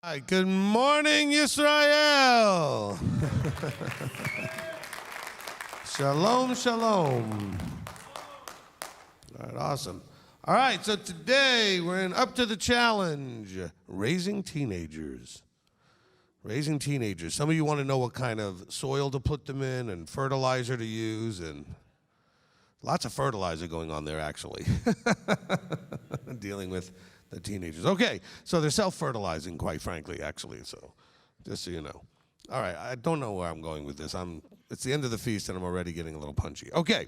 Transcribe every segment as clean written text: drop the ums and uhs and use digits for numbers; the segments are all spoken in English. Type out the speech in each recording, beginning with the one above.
All right, good morning, Yisrael. Shalom, shalom. All right, awesome. All right, so today we're in Up to the Challenge, raising teenagers. Raising teenagers. Some of you want to know what kind of soil to put them in and fertilizer to use, and lots of fertilizer going on there, actually, dealing with the teenagers. Okay, so they're self-fertilizing, quite frankly, actually, so just so you know. All right, I don't know where I'm going with this. It's the end of the feast, and I'm already getting a little punchy. Okay,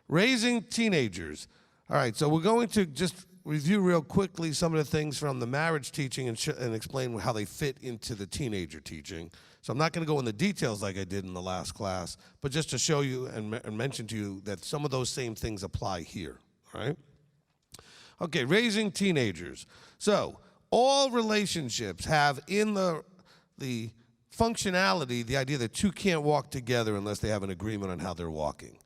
raising teenagers. All right, so we're going to just review real quickly some of the things from the marriage teaching and explain how they fit into the teenager teaching. So I'm not going to go into details like I did in the last class, but just to show you and mention to you that some of those same things apply here, all right? Okay, raising teenagers. So all relationships have in the functionality the idea that two can't walk together unless they have an agreement on how they're walking.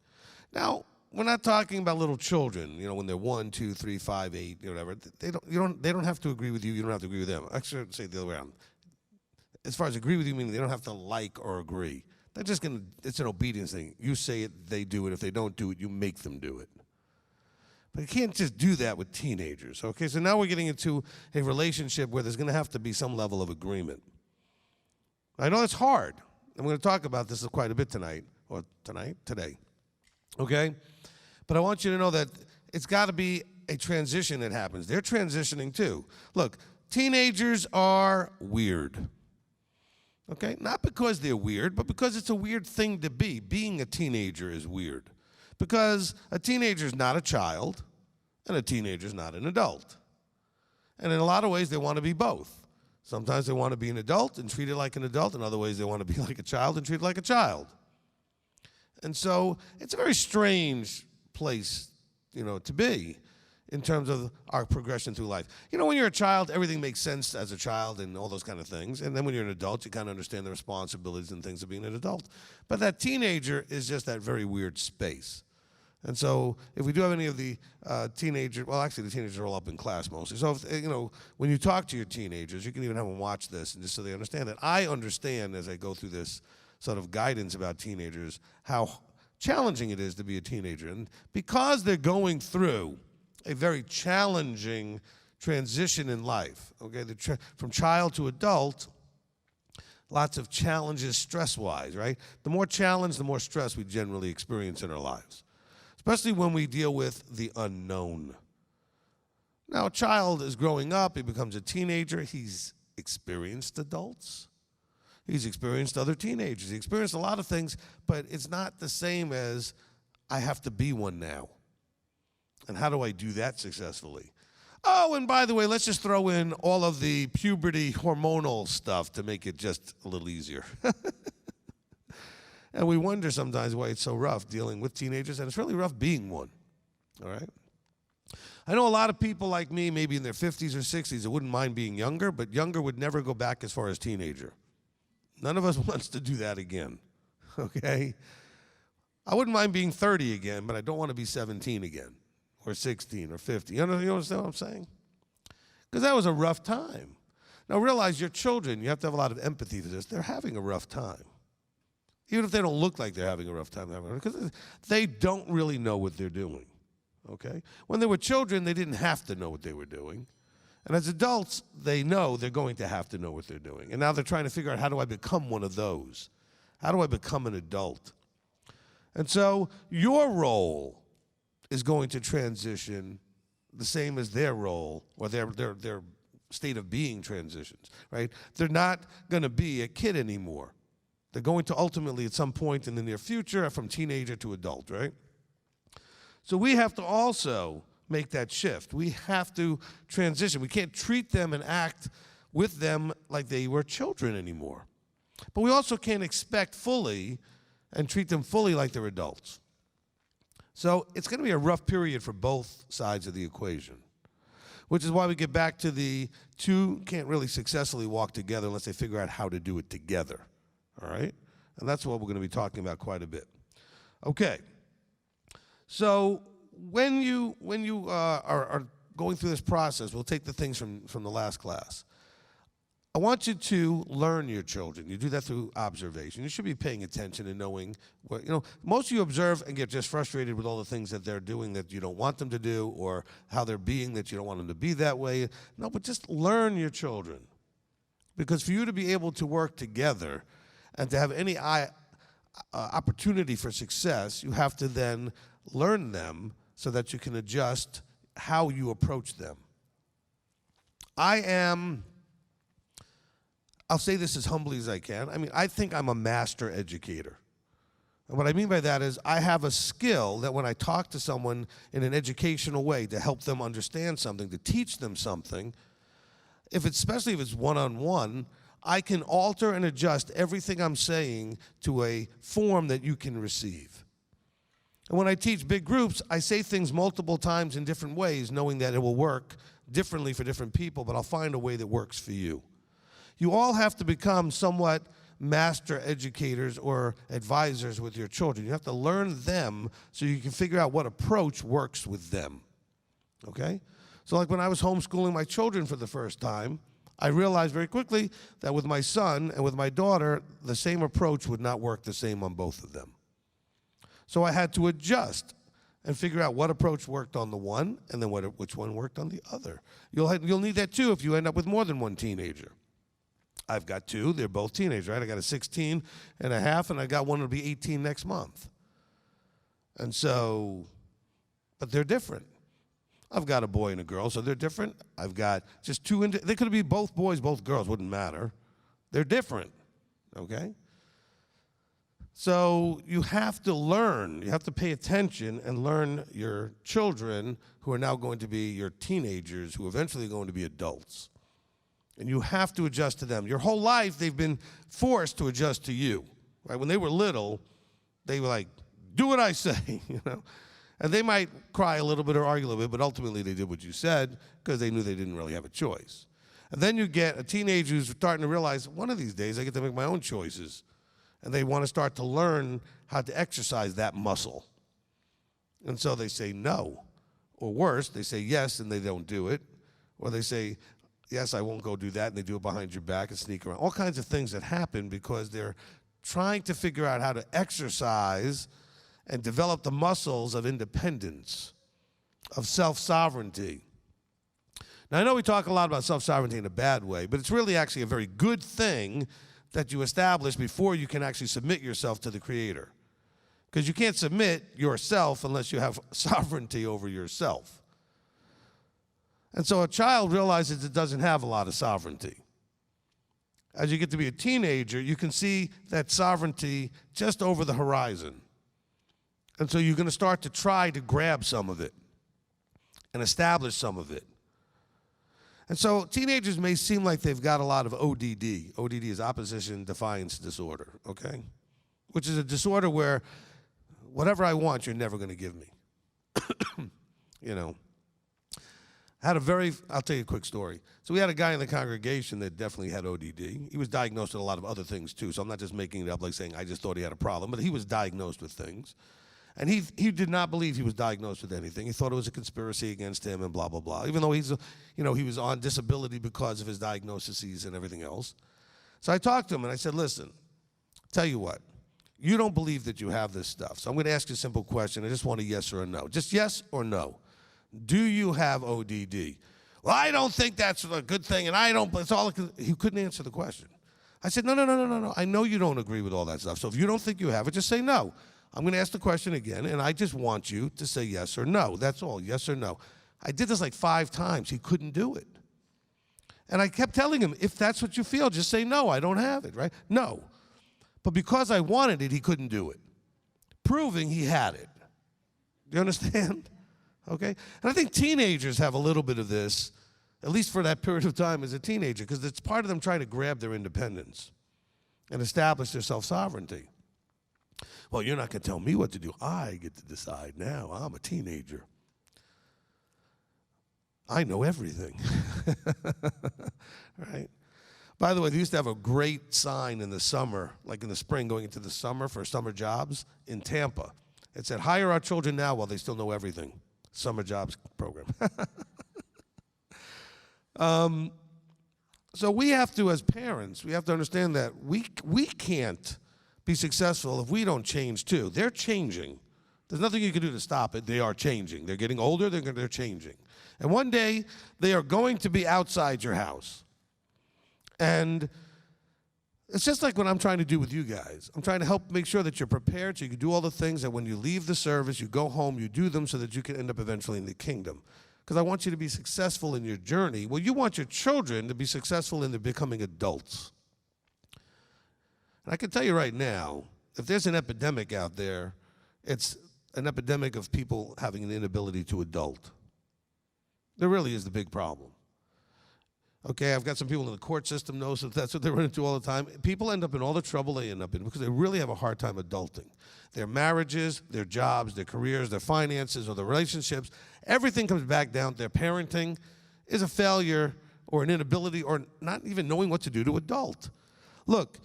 Now, we're not talking about little children, when they're 1, 2, 3, 5, 8, whatever. They don't have to agree with you. You don't have to agree with them. Actually, I'd say the other way around. As far as agree with you, meaning they don't have to like or agree. They're just it's an obedience thing. You say it, they do it. If they don't do it, you make them do it. But you can't just do that with teenagers, okay? So now we're getting into a relationship where there's going to have to be some level of agreement. I know it's hard. I'm going to talk about this quite a bit today, okay? But I want you to know that it's got to be a transition that happens. They're transitioning too. Look, teenagers are weird, okay? Not because they're weird, but because it's a weird thing to be. Being a teenager is weird. Because a teenager is not a child, and a teenager is not an adult. And in a lot of ways, they want to be both. Sometimes they want to be an adult and treated like an adult. In other ways, they want to be like a child and treated like a child. And so it's a very strange place, to be in terms of our progression through life. When you're a child, everything makes sense as a child and all those kind of things. And then when you're an adult, you kind of understand the responsibilities and things of being an adult. But that teenager is just that very weird space. And so if we do have any of the teenagers, well, actually the teenagers are all up in class mostly. So, when you talk to your teenagers, you can even have them watch this and just so they understand that. I understand as I go through this sort of guidance about teenagers how challenging it is to be a teenager. And because they're going through a very challenging transition in life, okay, from child to adult, lots of challenges stress-wise, right? The more challenge, the more stress we generally experience in our lives, especially when we deal with the unknown. Now, a child is growing up, he becomes a teenager, he's experienced adults, he's experienced other teenagers, he experienced a lot of things, but it's not the same as I have to be one now. And how do I do that successfully? Oh, and by the way, let's just throw in all of the puberty hormonal stuff to make it just a little easier. And we wonder sometimes why it's so rough dealing with teenagers, and it's really rough being one, all right? I know a lot of people like me, maybe in their 50s or 60s, that wouldn't mind being younger, but younger would never go back as far as teenager. None of us wants to do that again, okay? I wouldn't mind being 30 again, but I don't want to be 17 again, or 16 or 50. You understand what I'm saying? Because that was a rough time. Now realize your children, you have to have a lot of empathy for this, they're having a rough time. Even if they don't look like they're having a rough time, because they don't really know what they're doing, okay? When they were children, they didn't have to know what they were doing. And as adults, they know they're going to have to know what they're doing. And now they're trying to figure out, how do I become one of those? How do I become an adult? And so your role is going to transition the same as their role, or their state of being transitions, right? They're not going to be a kid anymore. They're going to ultimately, at some point in the near future, from teenager to adult, right? So we have to also make that shift. We have to transition. We can't treat them and act with them like they were children anymore. But we also can't expect fully and treat them fully like they're adults. So it's going to be a rough period for both sides of the equation, which is why we get back to the two can't really successfully walk together unless they figure out how to do it together, all right? And that's what we're going to be talking about quite a bit. Okay, so when you are going through this process, we'll take the things from the last class. I want you to learn your children. You do that through observation. You should be paying attention and knowing what, most of you observe and get just frustrated with all the things that they're doing that you don't want them to do, or how they're being that you don't want them to be that way. No, but just learn your children. Because for you to be able to work together and to have any opportunity for success, you have to then learn them so that you can adjust how you approach them. I'll say this as humbly as I can. I think I'm a master educator. And what I mean by that is I have a skill that when I talk to someone in an educational way to help them understand something, to teach them something, especially if it's one-on-one, I can alter and adjust everything I'm saying to a form that you can receive. And when I teach big groups, I say things multiple times in different ways, knowing that it will work differently for different people, but I'll find a way that works for you. You all have to become somewhat master educators or advisors with your children. You have to learn them so you can figure out what approach works with them, okay? So like when I was homeschooling my children for the first time, I realized very quickly that with my son and with my daughter, the same approach would not work the same on both of them. So I had to adjust and figure out what approach worked on the one and then which one worked on the other. You'll need that too if you end up with more than one teenager. I've got two, they're both teenagers, right? I got a 16 and a half, and I got one that'll be 18 next month. And so, but they're different. I've got a boy and a girl, so they're different. I've got just two, they could be both boys, both girls, wouldn't matter. They're different, okay? So you have to learn, you have to pay attention and learn your children who are now going to be your teenagers, who eventually are going to be adults. And you have to adjust to them. Your whole life, they've been forced to adjust to you, right? When they were little, they were like, do what I say, And they might cry a little bit or argue a little bit, but ultimately they did what you said because they knew they didn't really have a choice. And then you get a teenager who's starting to realize, one of these days I get to make my own choices. And they want to start to learn how to exercise that muscle. And so they say no. Or worse, they say yes and they don't do it. Or they say, yes, I won't go do that, and they do it behind your back and sneak around. All kinds of things that happen because they're trying to figure out how to exercise and develop the muscles of independence, of self-sovereignty. Now, I know we talk a lot about self-sovereignty in a bad way, but it's really actually a very good thing that you establish before you can actually submit yourself to the Creator. Because you can't submit yourself unless you have sovereignty over yourself. And so a child realizes it doesn't have a lot of sovereignty. As you get to be a teenager, you can see that sovereignty just over the horizon. And so you're going to start to try to grab some of it and establish some of it. And so teenagers may seem like they've got a lot of ODD. ODD is opposition defiance disorder, okay? Which is a disorder where whatever I want, you're never going to give me. You know. I'll tell you a quick story. So we had a guy in the congregation that definitely had ODD. He was diagnosed with a lot of other things too, so I'm not just making it up like saying I just thought he had a problem, but he was diagnosed with things. And he did not believe he was diagnosed with anything. He thought it was a conspiracy against him and blah, blah, blah, even though he was on disability because of his diagnoses and everything else. So I talked to him and I said, listen, tell you what, you don't believe that you have this stuff. So I'm going to ask you a simple question. I just want a yes or a no. Just yes or no. Do you have ODD? Well, I don't think that's a good thing, and I don't, it's all, he couldn't answer the question. I said, no. I know you don't agree with all that stuff. So if you don't think you have it, just say no. I'm going to ask the question again, and I just want you to say yes or no. That's all, yes or no. I did this like 5 times. He couldn't do it. And I kept telling him, if that's what you feel, just say no, I don't have it, right? No. But because I wanted it, he couldn't do it, proving he had it. Do you understand? Okay? And I think teenagers have a little bit of this, at least for that period of time as a teenager, because it's part of them trying to grab their independence and establish their self-sovereignty. Well, you're not going to tell me what to do. I get to decide now. I'm a teenager. I know everything. Right? By the way, they used to have a great sign in the summer, like in the spring going into the summer for summer jobs in Tampa. It said, hire our children now while they still know everything. Summer jobs program. So we have to, as parents, we have to understand that we can't be successful if we don't change too. They're changing. There's nothing you can do to stop it. They are changing. They're getting older. They're changing. And one day, they are going to be outside your house. And it's just like what I'm trying to do with you guys. I'm trying to help make sure that you're prepared so you can do all the things that when you leave the service, you go home, you do them so that you can end up eventually in the kingdom. Because I want you to be successful in your journey. Well, you want your children to be successful in becoming adults. And I can tell you right now, if there's an epidemic out there, it's an epidemic of people having an inability to adult. There really is the big problem. Okay, I've got some people in the court system know so that's what they run into all the time. People end up in all the trouble they end up in because they really have a hard time adulting. Their marriages, their jobs, their careers, their finances, or their relationships, everything comes back down to their parenting is a failure or an inability or not even knowing what to do to adult. Look,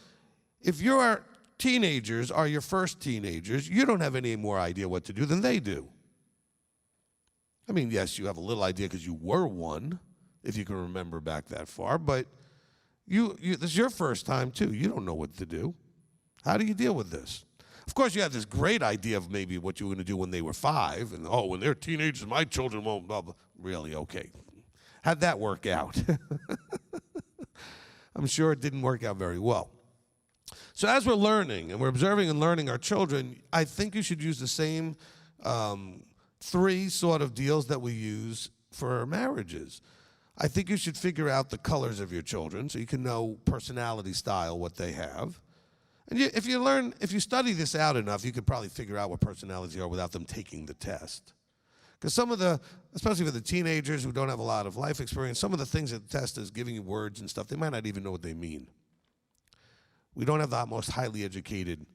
if your teenagers are your first teenagers, you don't have any more idea what to do than they do. I mean, yes, you have a little idea because you were one, if you can remember back that far, but this is your first time too. You don't know what to do. How do you deal with this? Of course, you have this great idea of maybe what you were going to do when they were 5, and when they're teenagers, my children won't, blah, blah. Really, okay. How'd that work out? I'm sure it didn't work out very well. So as we're learning, and we're observing and learning our children, I think you should use the same 3 sort of deals that we use for marriages. I think you should figure out the colors of your children so you can know personality style, what they have. And if you study this out enough, you could probably figure out what personalities are without them taking the test. Because especially for the teenagers who don't have a lot of life experience, some of the things that the test is giving you words and stuff, they might not even know what they mean. We don't have the most highly educated,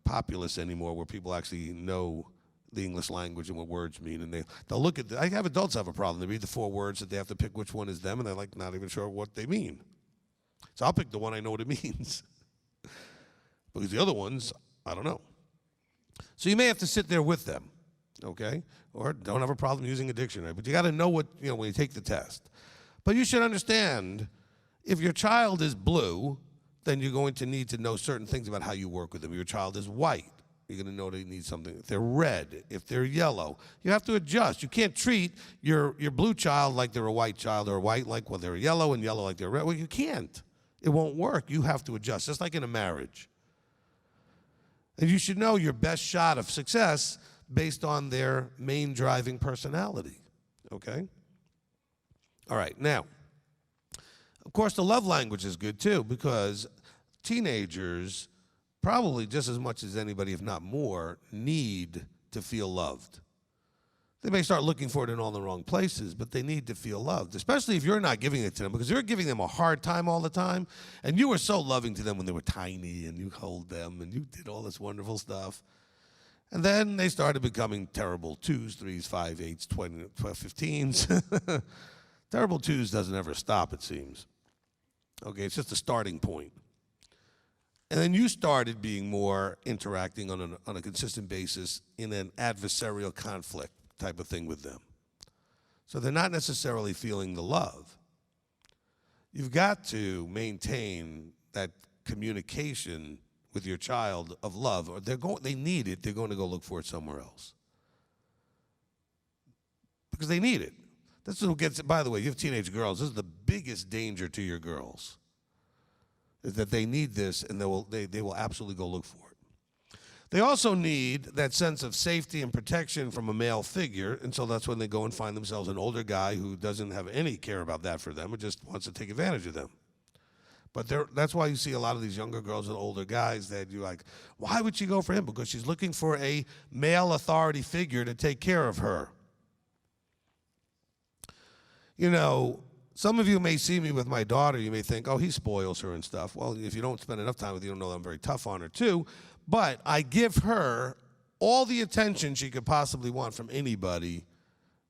populace anymore where people actually know the English language and what words mean, and they'll look at I have adults have a problem. They read the 4 words that they have to pick which one is them, and they're like not even sure what they mean. So I'll pick the one I know what it means. Because the other ones, I don't know. So you may have to sit there with them, okay? Or don't have a problem using a dictionary, but you got to know what, when you take the test. But you should understand, if your child is blue, then you're going to need to know certain things about how you work with them. If your child is white, you're going to know they need something. If they're red, if they're yellow, you have to adjust. You can't treat your blue child like they're a white child or white like they're yellow and yellow like they're red. Well, you can't. it won't work. You have to adjust, just like in a marriage. And you should know your best shot of success based on their main driving personality, okay? All right, now, of course, the love language is good too, because teenagers, probably just as much as anybody, if not more, need to feel loved. They may start looking for it in all the wrong places, but they need to feel loved, especially if you're not giving it to them, because you're giving them a hard time all the time, and you were so loving to them when they were tiny, and you hold them, and you did all this wonderful stuff. And then they started becoming terrible 2s, 3s, 5, 8s, 20, 12, 15s. Terrible 2s doesn't ever stop, it seems. Okay, it's just a starting point. And then you started being more interacting on a consistent basis in an adversarial conflict type of thing with them. So they're not necessarily feeling the love. You've got to maintain that communication with your child of love, or they need it, they're going to go look for it somewhere else. Because they need it. This is what gets it. By the way, you have teenage girls, this is the biggest danger to your girls, is that they need this, and they will absolutely go look for it. They also need that sense of safety and protection from a male figure, and so that's when they go and find themselves an older guy who doesn't have any care about that for them, or just wants to take advantage of them. But that's why you see a lot of these younger girls and older guys that you're like, why would she go for him? Because she's looking for a male authority figure to take care of her. You know, some of you may see me with my daughter, you may think, oh, he spoils her and stuff. Well, if you don't spend enough time with her, you don't know that I'm very tough on her too. But I give her all the attention she could possibly want from anybody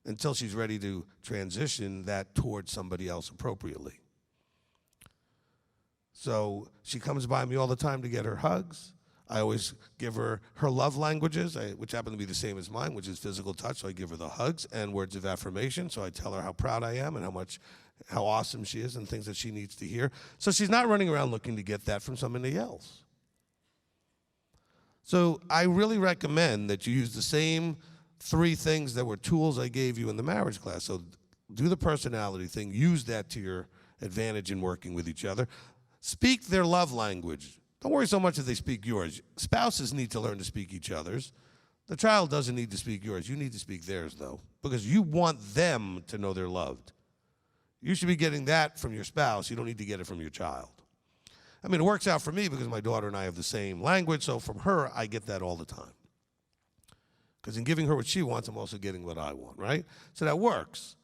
until she's ready to transition that towards somebody else appropriately. So she comes by me all the time to get her hugs. I always give her her love languages, which happen to be the same as mine, which is physical touch. So I give her the hugs and words of affirmation. So I tell her how proud I am and how awesome she is and things that she needs to hear. So she's not running around looking to get that from somebody else. So I really recommend that you use the same 3 things that were tools I gave you in the marriage class. So do the personality thing. Use that to your advantage in working with each other. Speak their love language. Don't worry so much if they speak yours. Spouses need to learn to speak each other's. The child doesn't need to speak yours. You need to speak theirs, though, because you want them to know they're loved. You should be getting that from your spouse. You don't need to get it from your child. I mean, it works out for me because my daughter and I have the same language, so from her, I get that all the time. Because in giving her what she wants, I'm also getting what I want, right? So that works.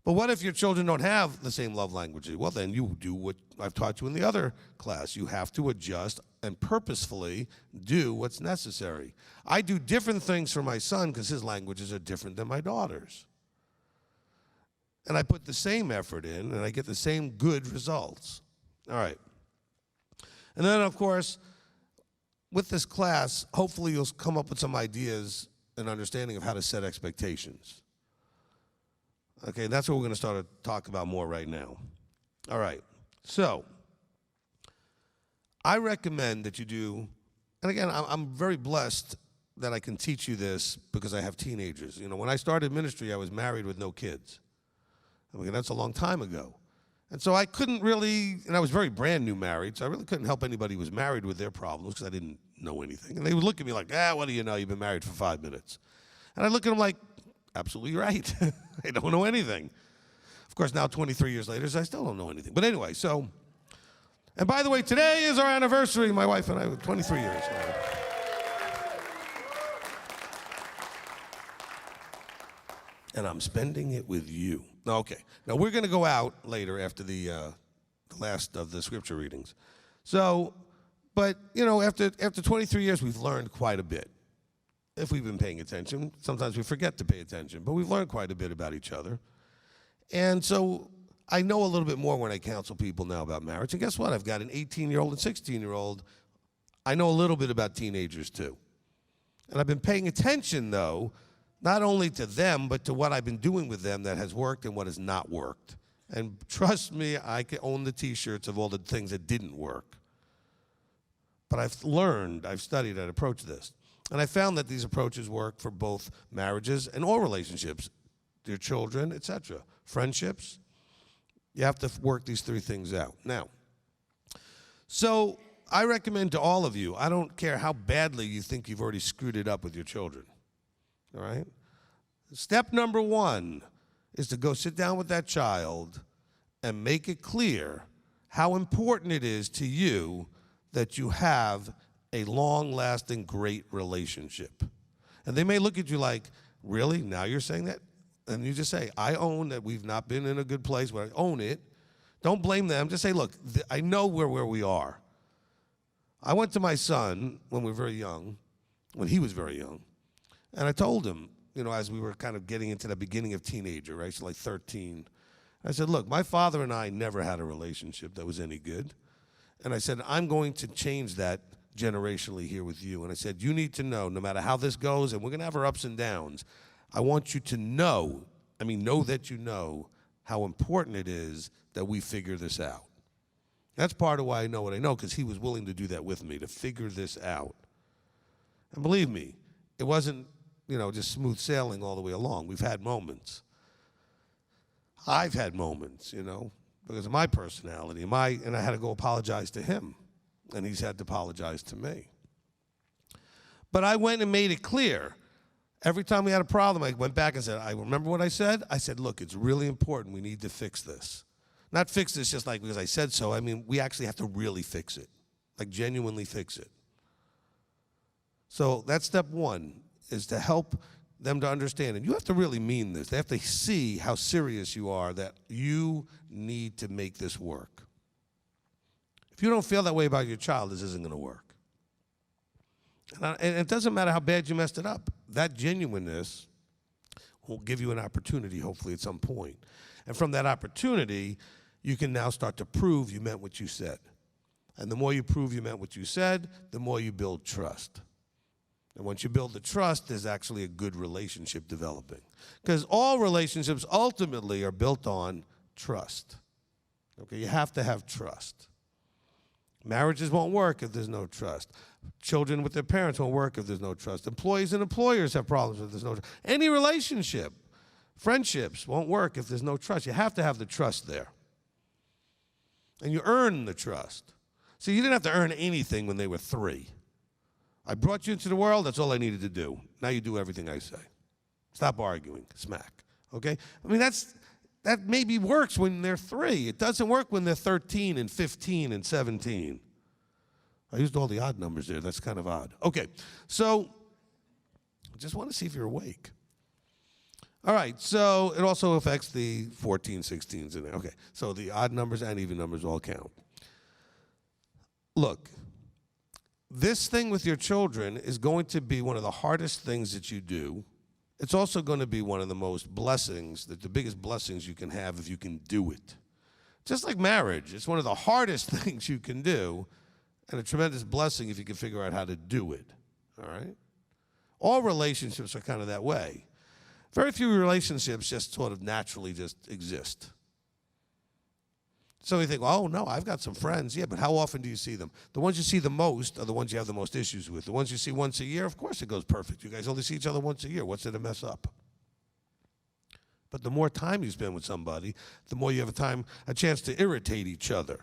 But what if your children don't have the same love language? Well, then you do what I've taught you in the other class. You have to adjust and purposefully do what's necessary. I do different things for my son because his languages are different than my daughter's. And I put the same effort in, and I get the same good results. All right. And then, of course, with this class, hopefully you'll come up with some ideas and understanding of how to set expectations. Okay, that's what we're going to start to talk about more right now. All right, so I recommend that you do, and again, I'm very blessed that I can teach you this because I have teenagers. You know, when I started ministry, I was married with no kids. I mean, that's a long time ago. And so I couldn't really, and I was very brand new married, so I really couldn't help anybody who was married with their problems because I didn't know anything. And they would look at me like, what do you know? You've been married for 5 minutes. And I look at them like, absolutely right. I don't know anything. Of course, now 23 years later, I still don't know anything. But anyway, so, and by the way, today is our anniversary, my wife and I, 23 years. And I'm spending it with you. Okay. Now, we're going to go out later after the last of the scripture readings. So, but, you know, after 23 years, we've learned quite a bit. If we've been paying attention. Sometimes we forget to pay attention, but we've learned quite a bit about each other. And so I know a little bit more when I counsel people now about marriage. And guess what? I've got an 18-year-old and 16-year-old. I know a little bit about teenagers, too. And I've been paying attention, though, not only to them, but to what I've been doing with them that has worked and what has not worked. And trust me, I can own the T-shirts of all the things that didn't work. But I've learned, I've studied, I've approached this. And I found that these approaches work for both marriages and all relationships, their children, etc. Friendships. You have to work these 3 things out. Now, So I recommend to all of you, I don't care how badly you think you've already screwed it up with your children, all right? Step number one is to go sit down with that child and make it clear how important it is to you that you have a long-lasting, great relationship. And they may look at you like, really? Now you're saying that? And you just say, I own that we've not been in a good place, but I own it. Don't blame them. Just say, look, I know where we are. I went to my son when we were very young, when he was very young, and I told him, you know, as we were kind of getting into the beginning of teenager, right, so like 13, I said, look, my father and I never had a relationship that was any good. And I said, I'm going to change that generationally here with you. And I said, you need to know, no matter how this goes, and we're going to have our ups and downs, I want you to know, know that you know how important it is that we figure this out. That's part of why I know what I know, because he was willing to do that with me, to figure this out. And believe me, it wasn't, just smooth sailing all the way along. We've had moments. I've had moments, because of my personality, and I had to go apologize to him, and he's had to apologize to me. But I went and made it clear. Every time we had a problem, I went back and said, I remember what I said? I said, look, it's really important. We need to fix this. Not fix this just like because I said so. We actually have to really fix it, like genuinely fix it. So that's step one, is to help them to understand. And you have to really mean this. They have to see how serious you are, that you need to make this work. If you don't feel that way about your child, this isn't going to work. And it doesn't matter how bad you messed it up. That genuineness will give you an opportunity, hopefully, at some point. And from that opportunity, you can now start to prove you meant what you said. And the more you prove you meant what you said, the more you build trust. And once you build the trust, there's actually a good relationship developing. Because all relationships ultimately are built on trust. Okay, you have to have trust. Marriages won't work if there's no trust. Children with their parents won't work if there's no trust. Employees and employers have problems if there's no trust. Any relationship, friendships won't work if there's no trust. You have to have the trust there. And you earn the trust. See, you didn't have to earn anything when they were 3. I brought you into the world, that's all I needed to do. Now you do everything I say. Stop arguing, smack, okay? That maybe works when they're 3. It doesn't work when they're 13 and 15 and 17. I used all the odd numbers there. That's kind of odd. Okay, so I just want to see if you're awake. All right, so it also affects the 14, 16s in there. Okay, so the odd numbers and even numbers all count. Look, this thing with your children is going to be one of the hardest things that you do. It's also going to be one of the most blessings, the biggest blessings you can have if you can do it. Just like marriage, it's one of the hardest things you can do, and a tremendous blessing if you can figure out how to do it, all right? All relationships are kind of that way. Very few relationships just sort of naturally just exist. So you think, oh, no, I've got some friends. Yeah, but how often do you see them? The ones you see the most are the ones you have the most issues with. The ones you see once a year, of course it goes perfect. You guys only see each other once a year. What's there to mess up? But the more time you spend with somebody, the more you have a chance to irritate each other,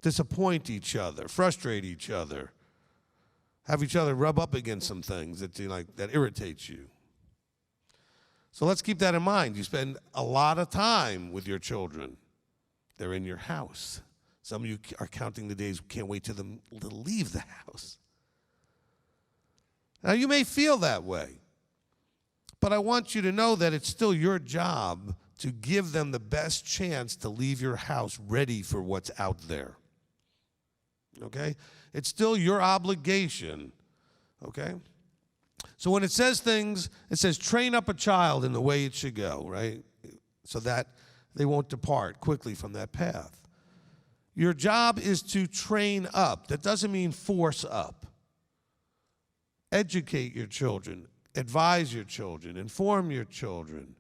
disappoint each other, frustrate each other, have each other rub up against some things that irritates you. So let's keep that in mind. You spend a lot of time with your children. They're in your house. Some of you are counting the days, can't wait to leave the house. Now, you may feel that way, but I want you to know that it's still your job to give them the best chance to leave your house ready for what's out there. Okay? It's still your obligation. Okay? So when it says things, it says train up a child in the way it should go, right? So that they won't depart quickly from that path. Your job is to train up. That doesn't mean force up. Educate your children, advise your children, inform your children,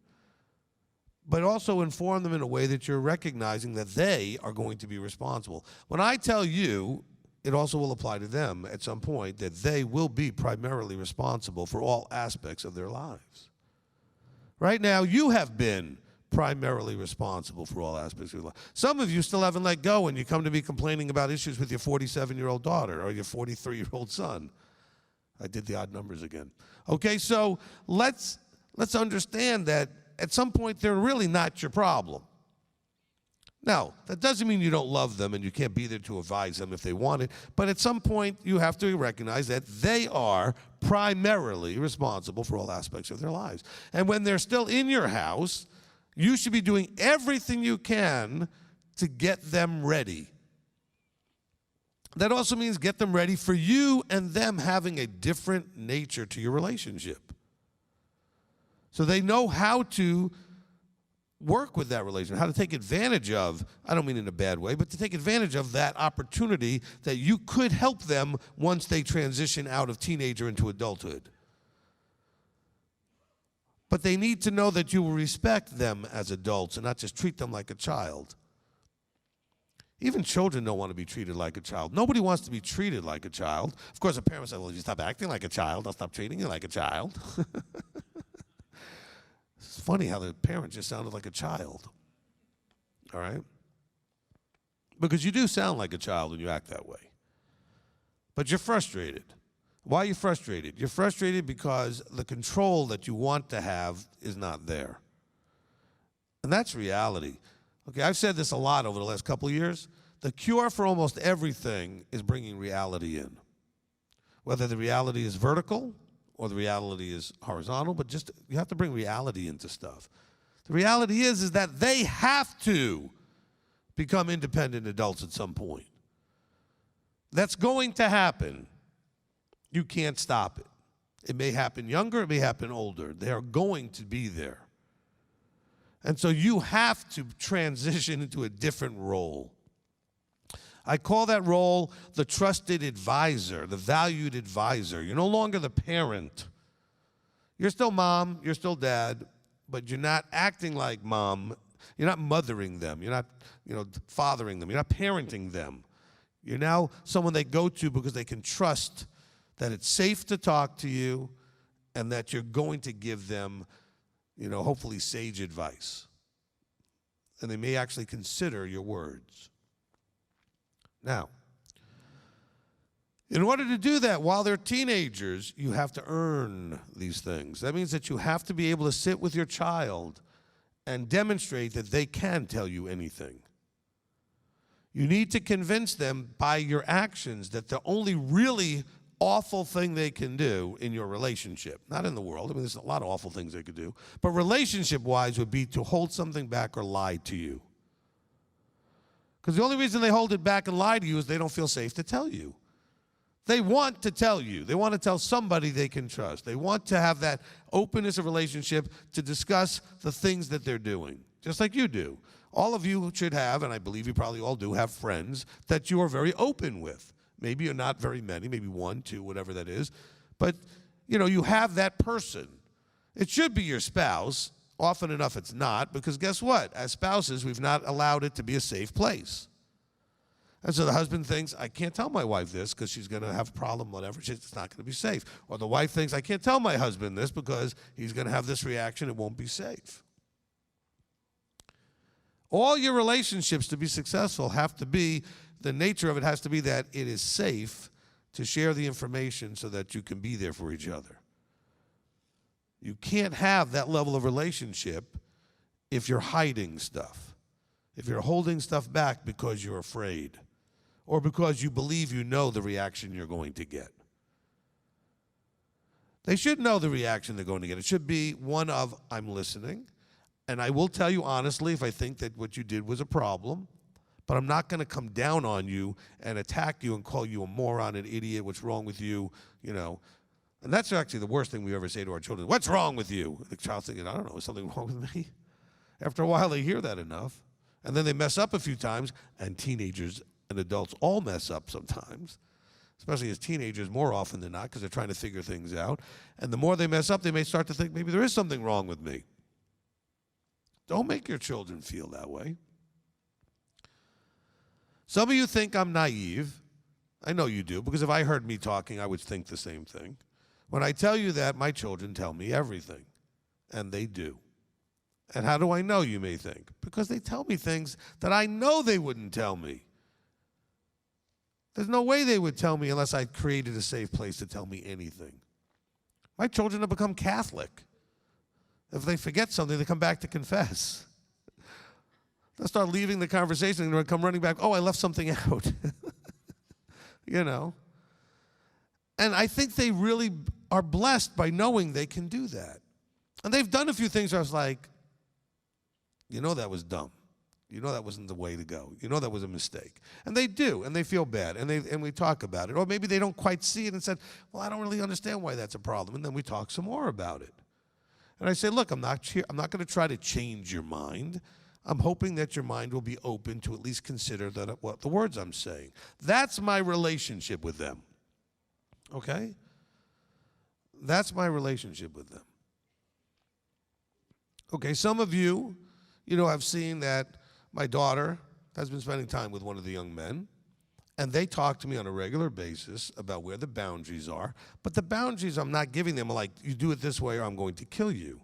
but also inform them in a way that you're recognizing that they are going to be responsible. When I tell you, it also will apply to them at some point, that they will be primarily responsible for all aspects of their lives. Right now, you have been primarily responsible for all aspects of your life. Some of you still haven't let go, and you come to me complaining about issues with your 47-year-old daughter or your 43-year-old son. I did the odd numbers again. Okay, so let's understand that at some point they're really not your problem. Now, that doesn't mean you don't love them and you can't be there to advise them if they want it, but at some point you have to recognize that they are primarily responsible for all aspects of their lives. And when they're still in your house, you should be doing everything you can to get them ready. That also means get them ready for you and them having a different nature to your relationship. So they know how to work with that relationship, how to take advantage of, I don't mean in a bad way, but to take advantage of that opportunity that you could help them once they transition out of teenager into adulthood. But they need to know that you will respect them as adults and not just treat them like a child. Even children don't want to be treated like a child. Nobody wants to be treated like a child. Of course, a parent says, well, if you stop acting like a child, I'll stop treating you like a child. It's funny how the parent just sounded like a child. All right? Because you do sound like a child when you act that way. But you're frustrated. Why are you frustrated? You're frustrated because the control that you want to have is not there. And that's reality. Okay, I've said this a lot over the last couple of years. The cure for almost everything is bringing reality in. Whether the reality is vertical or the reality is horizontal, but just you have to bring reality into stuff. The reality is that they have to become independent adults at some point. That's going to happen. You can't stop it. It may happen younger, it may happen older. They are going to be there. And so you have to transition into a different role. I call that role the trusted advisor, the valued advisor. You're no longer the parent. You're still mom, you're still dad, but you're not acting like mom. You're not mothering them. You're not, fathering them. You're not parenting them. You're now someone they go to because they can trust that it's safe to talk to you and that you're going to give them, hopefully sage advice. And they may actually consider your words. Now, in order to do that while they're teenagers, you have to earn these things. That means that you have to be able to sit with your child and demonstrate that they can tell you anything. You need to convince them by your actions that the only really awful thing they can do in your relationship, not in the world, there's a lot of awful things they could do, but relationship-wise would be to hold something back or lie to you. Because the only reason they hold it back and lie to you is they don't feel safe to tell you. They want to tell you. They want to tell somebody they can trust. They want to have that openness of relationship to discuss the things that they're doing, just like you do. All of you should have, and I believe you probably all do, have friends that you are very open with. Maybe you're not very many, maybe 1, 2, whatever that is. But, you have that person. It should be your spouse. Often enough it's not, because guess what? As spouses, we've not allowed it to be a safe place. And so the husband thinks, I can't tell my wife this because she's going to have a problem, whatever. It's not going to be safe. Or the wife thinks, I can't tell my husband this because he's going to have this reaction. It won't be safe. All your relationships to be successful have to be, the nature of it has to be that it is safe to share the information so that you can be there for each other. You can't have that level of relationship if you're hiding stuff, if you're holding stuff back because you're afraid or because you believe you know the reaction you're going to get. They should know the reaction they're going to get. It should be one of, I'm listening, and I will tell you honestly if I think that what you did was a problem, but I'm not going to come down on you and attack you and call you a moron, an idiot, what's wrong with you, And that's actually the worst thing we ever say to our children. What's wrong with you? The child's thinking, I don't know, is something wrong with me? After a while, they hear that enough. And then they mess up a few times, and teenagers and adults all mess up sometimes, especially as teenagers more often than not because they're trying to figure things out. And the more they mess up, they may start to think, maybe there is something wrong with me. Don't make your children feel that way. Some of you think I'm naive. I know you do, because if I heard me talking, I would think the same thing. When I tell you that, my children tell me everything, and they do. And how do I know, you may think? Because they tell me things that I know they wouldn't tell me. There's no way they would tell me unless I created a safe place to tell me anything. My children have become Catholic. If they forget something, they come back to confess. They'll start leaving the conversation and they'll come running back, oh, I left something out. You know. And I think they really are blessed by knowing they can do that. And they've done a few things where I was like, you know that was dumb. You know that wasn't the way to go. You know that was a mistake. And they do, and they feel bad, and we talk about it. Or maybe they don't quite see it and said, well, I don't really understand why that's a problem. And then we talk some more about it. And I say, look, I'm not going to try to change your mind. I'm hoping that your mind will be open to at least consider what the words I'm saying. That's my relationship with them. Okay? That's my relationship with them. Okay, some of you, have seen that my daughter has been spending time with one of the young men, and they talk to me on a regular basis about where the boundaries are. But the boundaries I'm not giving them are like, you do it this way or I'm going to kill you.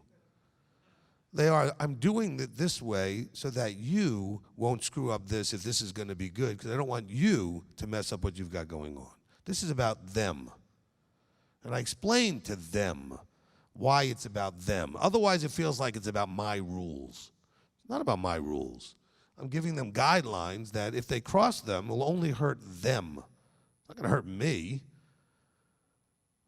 They are, I'm doing it this way so that you won't screw up this if this is going to be good, because I don't want you to mess up what you've got going on. This is about them. And I explain to them why it's about them. Otherwise, it feels like it's about my rules. It's not about my rules. I'm giving them guidelines that if they cross them, will only hurt them. It's not going to hurt me.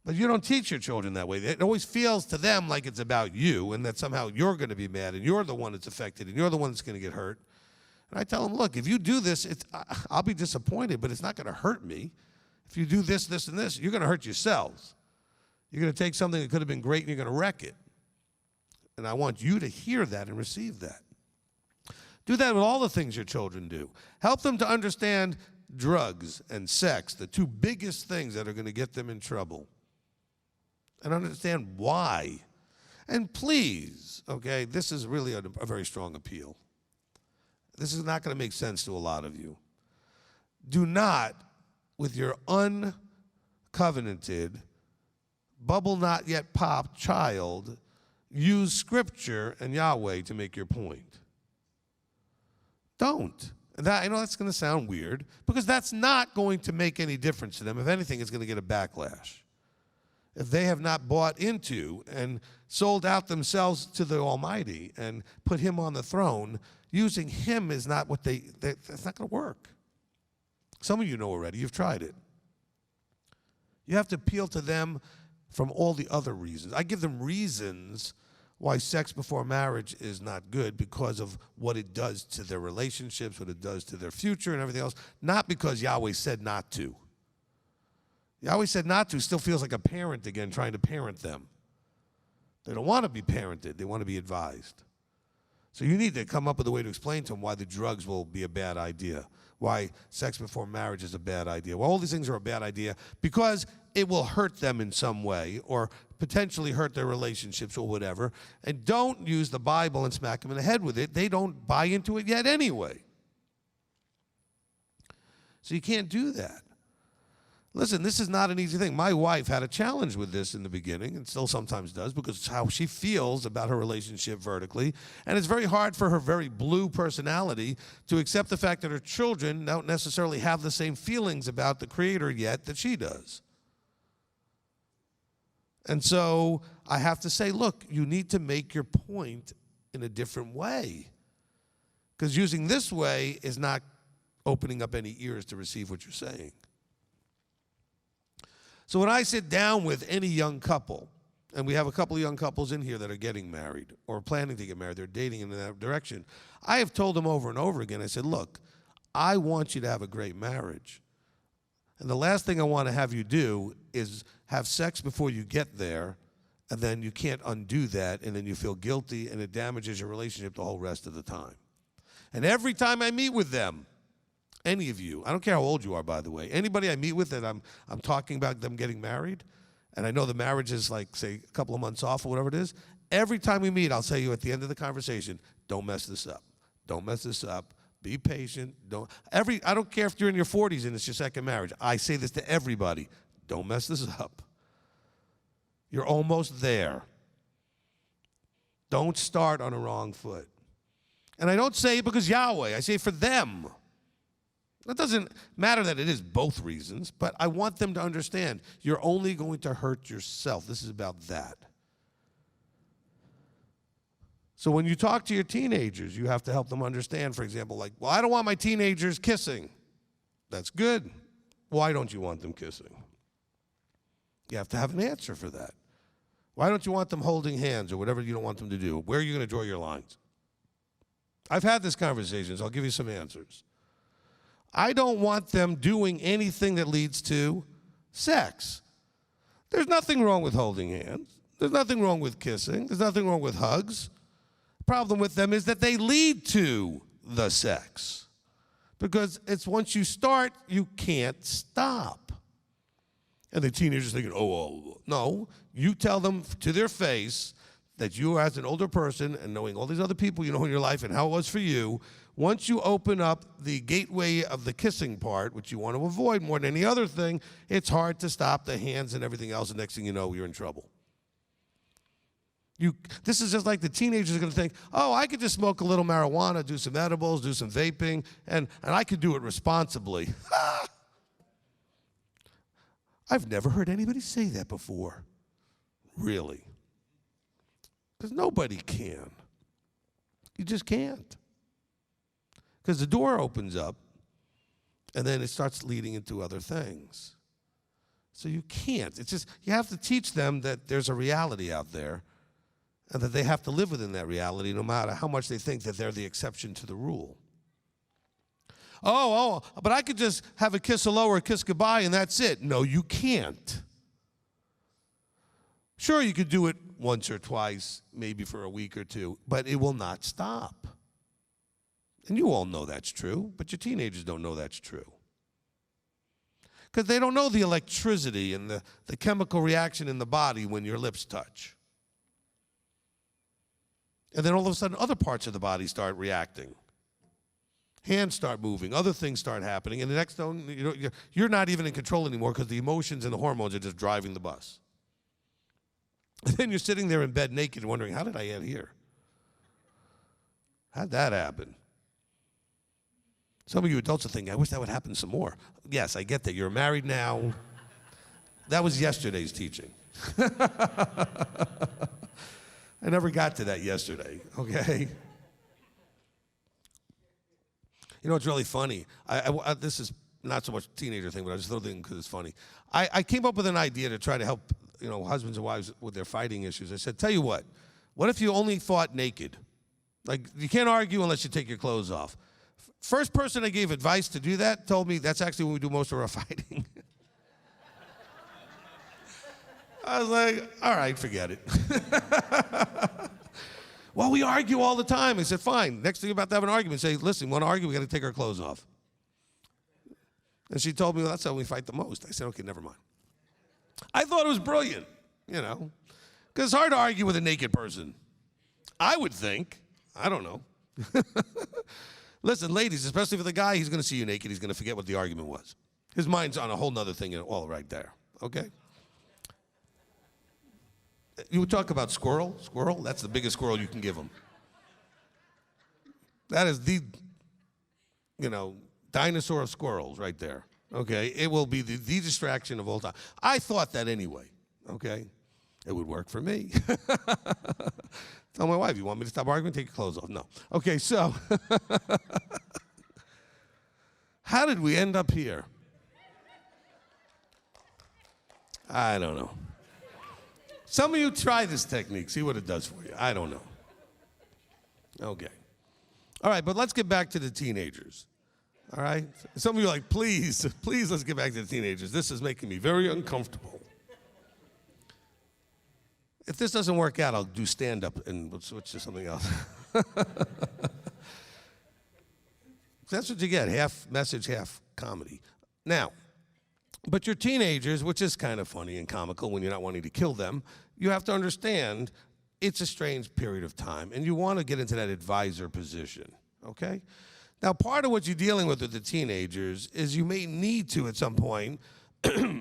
But you don't teach your children that way. It always feels to them like it's about you and that somehow you're going to be mad and you're the one that's affected and you're the one that's going to get hurt. And I tell them, look, if you do this, I'll be disappointed, but it's not going to hurt me. If you do this, this, and this, you're going to hurt yourselves. You're going to take something that could have been great and you're going to wreck it. And I want you to hear that and receive that. Do that with all the things your children do. Help them to understand drugs and sex, the two biggest things that are going to get them in trouble. And understand why. And please, okay, this is really a very strong appeal. This is not going to make sense to a lot of you. Do not, with your uncovenanted, bubble not yet popped child, use Scripture and Yahweh to make your point. Don't. I know that's going to sound weird, because that's not going to make any difference to them. If anything, it's going to get a backlash. If they have not bought into and sold out themselves to the Almighty and put Him on the throne, using Him is not what that's not going to work. Some of you know already. You've tried it. You have to appeal to them from all the other reasons. I give them reasons why sex before marriage is not good, because of what it does to their relationships, what it does to their future and everything else, not because Yahweh said not to. Yahweh said not to still feels like a parent again trying to parent them. They don't want to be parented. They want to be advised. So you need to come up with a way to explain to them why the drugs will be a bad idea, why sex before marriage is a bad idea. Well, all these things are a bad idea because it will hurt them in some way or potentially hurt their relationships or whatever. And don't use the Bible and smack them in the head with it. They don't buy into it yet anyway. So you can't do that. Listen, this is not an easy thing. My wife had a challenge with this in the beginning, and still sometimes does, because it's how she feels about her relationship vertically. And it's very hard for her very blue personality to accept the fact that her children don't necessarily have the same feelings about the Creator yet that she does. And so I have to say, look, you need to make your point in a different way. Because using this way is not opening up any ears to receive what you're saying. So when I sit down with any young couple, and we have a couple of young couples in here that are getting married or planning to get married, they're dating in that direction, I have told them over and over again, I said, look, I want you to have a great marriage. And the last thing I want to have you do is have sex before you get there, and then you can't undo that, and then you feel guilty, and it damages your relationship the whole rest of the time. And every time I meet with them, any of you, I don't care how old you are, by the way, anybody I meet with that I'm talking about them getting married, and I know the marriage is like, say, a couple of months off or whatever it is, every time we meet, I'll say to you at the end of the conversation, don't mess this up. Don't mess this up. Be patient. I don't care if you're in your 40s and it's your second marriage. I say this to everybody. Don't mess this up. You're almost there. Don't start on a wrong foot. And I don't say it because Yahweh. I say it for them. It doesn't matter that it is both reasons, but I want them to understand you're only going to hurt yourself. This is about that. So when you talk to your teenagers, you have to help them understand, for example, like, well, I don't want my teenagers kissing. That's good. Why don't you want them kissing? You have to have an answer for that. Why don't you want them holding hands or whatever you don't want them to do? Where are you going to draw your lines? I've had this conversation, so I'll give you some answers. I don't want them doing anything that leads to sex. There's nothing wrong with holding hands. There's nothing wrong with kissing. There's nothing wrong with hugs. The problem with them is that they lead to the sex. Because it's once you start, you can't stop. And the teenagers thinking, oh, no. You tell them to their face that you as an older person and knowing all these other people you know in your life and how it was for you, once you open up the gateway of the kissing part, which you want to avoid more than any other thing, it's hard to stop the hands and everything else, and next thing you know, you're in trouble. This is just like the teenagers are going to think, oh, I could just smoke a little marijuana, do some edibles, do some vaping, and I could do it responsibly. I've never heard anybody say that before, really. Because nobody can. You just can't. Because the door opens up, and then it starts leading into other things. So you can't. It's just, you have to teach them that there's a reality out there, and that they have to live within that reality no matter how much they think that they're the exception to the rule. Oh, but I could just have a kiss hello or a kiss goodbye and that's it. No, you can't. Sure, you could do it once or twice, maybe for a week or two, but it will not stop. And you all know that's true, but your teenagers don't know that's true. Because they don't know the electricity and the chemical reaction in the body when your lips touch. And then all of a sudden, other parts of the body start reacting. Hands start moving, other things start happening, and the next one, you're not even in control anymore because the emotions and the hormones are just driving the bus. And then you're sitting there in bed naked and wondering, how did I get here? How'd that happen? Some of you adults are thinking, I wish that would happen some more. Yes, I get that. You're married now. That was yesterday's teaching. I never got to that yesterday, okay? You know what's really funny? This is not so much a teenager thing, but I just throw it in because it's funny. I came up with an idea to try to help husbands and wives with their fighting issues. I said, tell you what if you only fought naked? Like, you can't argue unless you take your clothes off. First person I gave advice to do that told me that's actually when we do most of our fighting. I was like, all right, forget it. Well, we argue all the time. I said, fine. Next thing you're about to have an argument, say, listen, want to argue, we got to take our clothes off. And she told me, well, that's how we fight the most. I said, okay, never mind. I thought it was brilliant, because it's hard to argue with a naked person. I would think. I don't know. Listen, ladies, especially for the guy, he's going to see you naked. He's going to forget what the argument was. His mind's on a whole nother thing all right there, okay? You talk about squirrel, that's the biggest squirrel you can give him. That is the, dinosaur of squirrels right there, okay? It will be the distraction of all time. I thought that anyway, okay? It would work for me. Tell my wife, you want me to stop arguing? Take your clothes off. No. Okay, so how did we end up here? I don't know. Some of you try this technique, see what it does for you. I don't know. Okay. All right, but let's get back to the teenagers. All right? Some of you are like, please, let's get back to the teenagers. This is making me very uncomfortable. If this doesn't work out, I'll do stand-up and we'll switch to something else. That's what you get, half message, half comedy. Now, but your teenagers, which is kind of funny and comical when you're not wanting to kill them, you have to understand it's a strange period of time, and you want to get into that advisor position, okay? Now, part of what you're dealing with the teenagers is you may need to, at some point,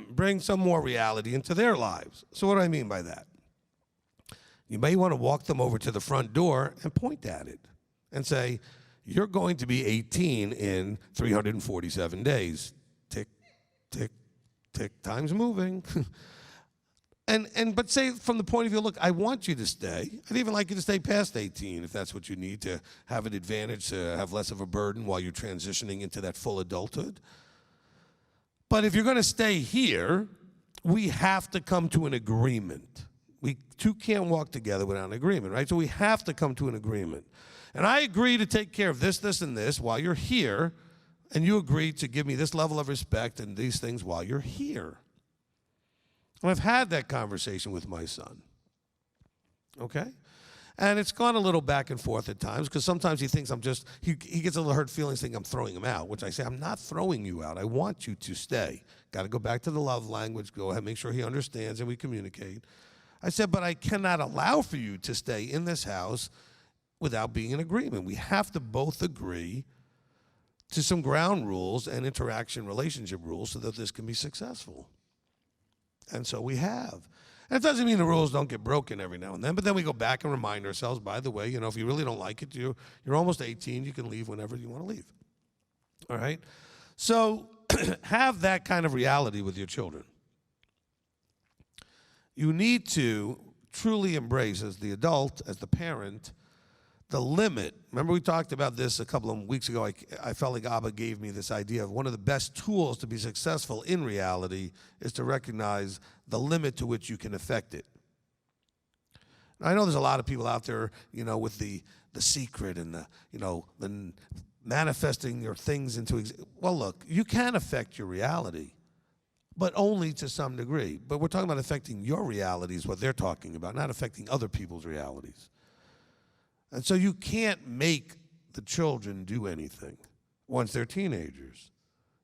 bring some more reality into their lives. So what do I mean by that? You may want to walk them over to the front door and point at it and say, you're going to be 18 in 347 days. Tick, tick, tick, time's moving. But say from the point of view, look, I want you to stay. I'd even like you to stay past 18 if that's what you need to have an advantage, to have less of a burden while you're transitioning into that full adulthood. But if you're going to stay here, we have to come to an agreement. We two can't walk together without an agreement, right? So we have to come to an agreement. And I agree to take care of this, this, and this while you're here, and you agree to give me this level of respect and these things while you're here. And I've had that conversation with my son, okay? And it's gone a little back and forth at times because sometimes he thinks he gets a little hurt feelings thinking I'm throwing him out, which I say, I'm not throwing you out. I want you to stay. Got to go back to the love language, go ahead, make sure he understands and we communicate. I said, but I cannot allow for you to stay in this house without being in agreement. We have to both agree to some ground rules and interaction relationship rules so that this can be successful. And so we have. And it doesn't mean the rules don't get broken every now and then, but then we go back and remind ourselves, by the way, if you really don't like it, you're almost 18, you can leave whenever you want to leave. All right? So have that kind of reality with your children. You need to truly embrace, as the adult, as the parent, the limit. Remember we talked about this a couple of weeks ago. I felt like Abba gave me this idea of one of the best tools to be successful in reality is to recognize the limit to which you can affect it. Now, I know there's a lot of people out there, with the secret and the manifesting your things into well, look, you can affect your reality, but only to some degree. But we're talking about affecting your reality is what they're talking about, not affecting other people's realities. And so you can't make the children do anything once they're teenagers.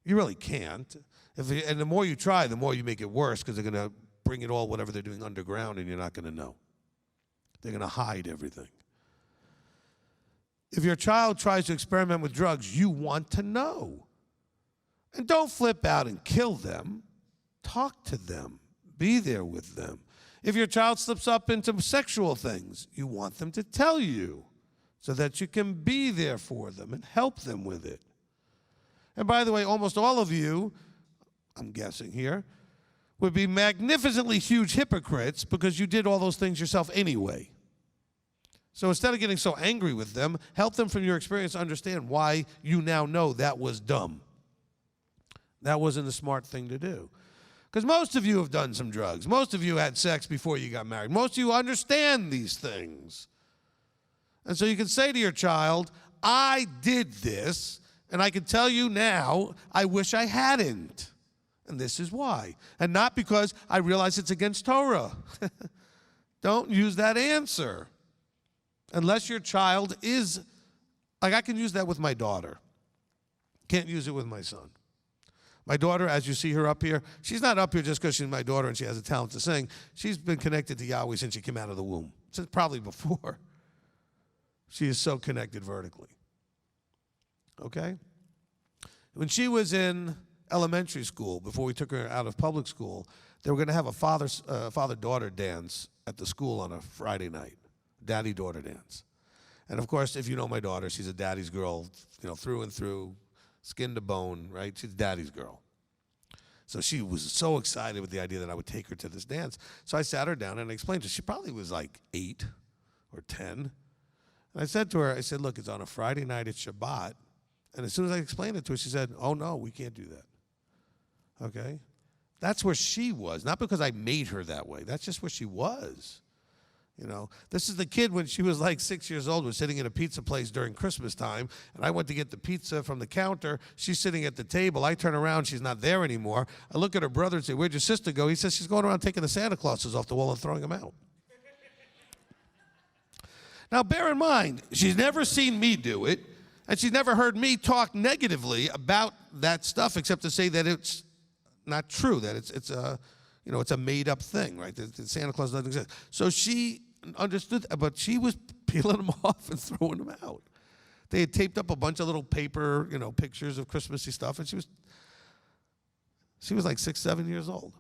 You really can't. And the more you try, the more you make it worse because they're going to bring it all, whatever they're doing, underground, and you're not going to know. They're going to hide everything. If your child tries to experiment with drugs, you want to know. And don't flip out and kill them. Talk to them. Be there with them. If your child slips up into sexual things, you want them to tell you so that you can be there for them and help them with it. And by the way, almost all of you, I'm guessing here, would be magnificently huge hypocrites because you did all those things yourself anyway. So instead of getting so angry with them, help them from your experience understand why you now know that was dumb. That wasn't a smart thing to do. Because most of you have done some drugs. Most of you had sex before you got married. Most of you understand these things. And so you can say to your child, I did this, and I can tell you now, I wish I hadn't. And this is why. And not because I realize it's against Torah. Don't use that answer. Unless your child is, like I can use that with my daughter. Can't use it with my son. My daughter, as you see her up here, she's not up here just because she's my daughter and she has a talent to sing. She's been connected to Yahweh since she came out of the womb, since probably before. She is so connected vertically. Okay? When she was in elementary school, before we took her out of public school, they were going to have a father-daughter dance at the school on a Friday night, daddy-daughter dance. And of course, if you know my daughter, she's a daddy's girl, through and through, skin to bone, right? She's daddy's girl. So she was so excited with the idea that I would take her to this dance. So I sat her down and I explained to her. She probably was like 8 or 10. And I said to her, I said, look, it's on a Friday night, it's Shabbat. And as soon as I explained it to her, she said, oh, no, we can't do that. Okay? That's where she was. Not because I made her that way. That's just where she was. This is the kid when she was like 6 years old, was sitting in a pizza place during Christmas time, and I went to get the pizza from the counter. She's sitting at the table. I turn around. She's not there anymore. I look at her brother and say, where'd your sister go? He says, she's going around taking the Santa Clauses off the wall and throwing them out. Now, bear in mind, she's never seen me do it, and she's never heard me talk negatively about that stuff except to say that it's not true, that it's a made-up thing, right? That Santa Claus doesn't exist. So she understood, but she was peeling them off and throwing them out. They had taped up a bunch of little paper, pictures of Christmassy stuff, and she was like 6, 7 years old.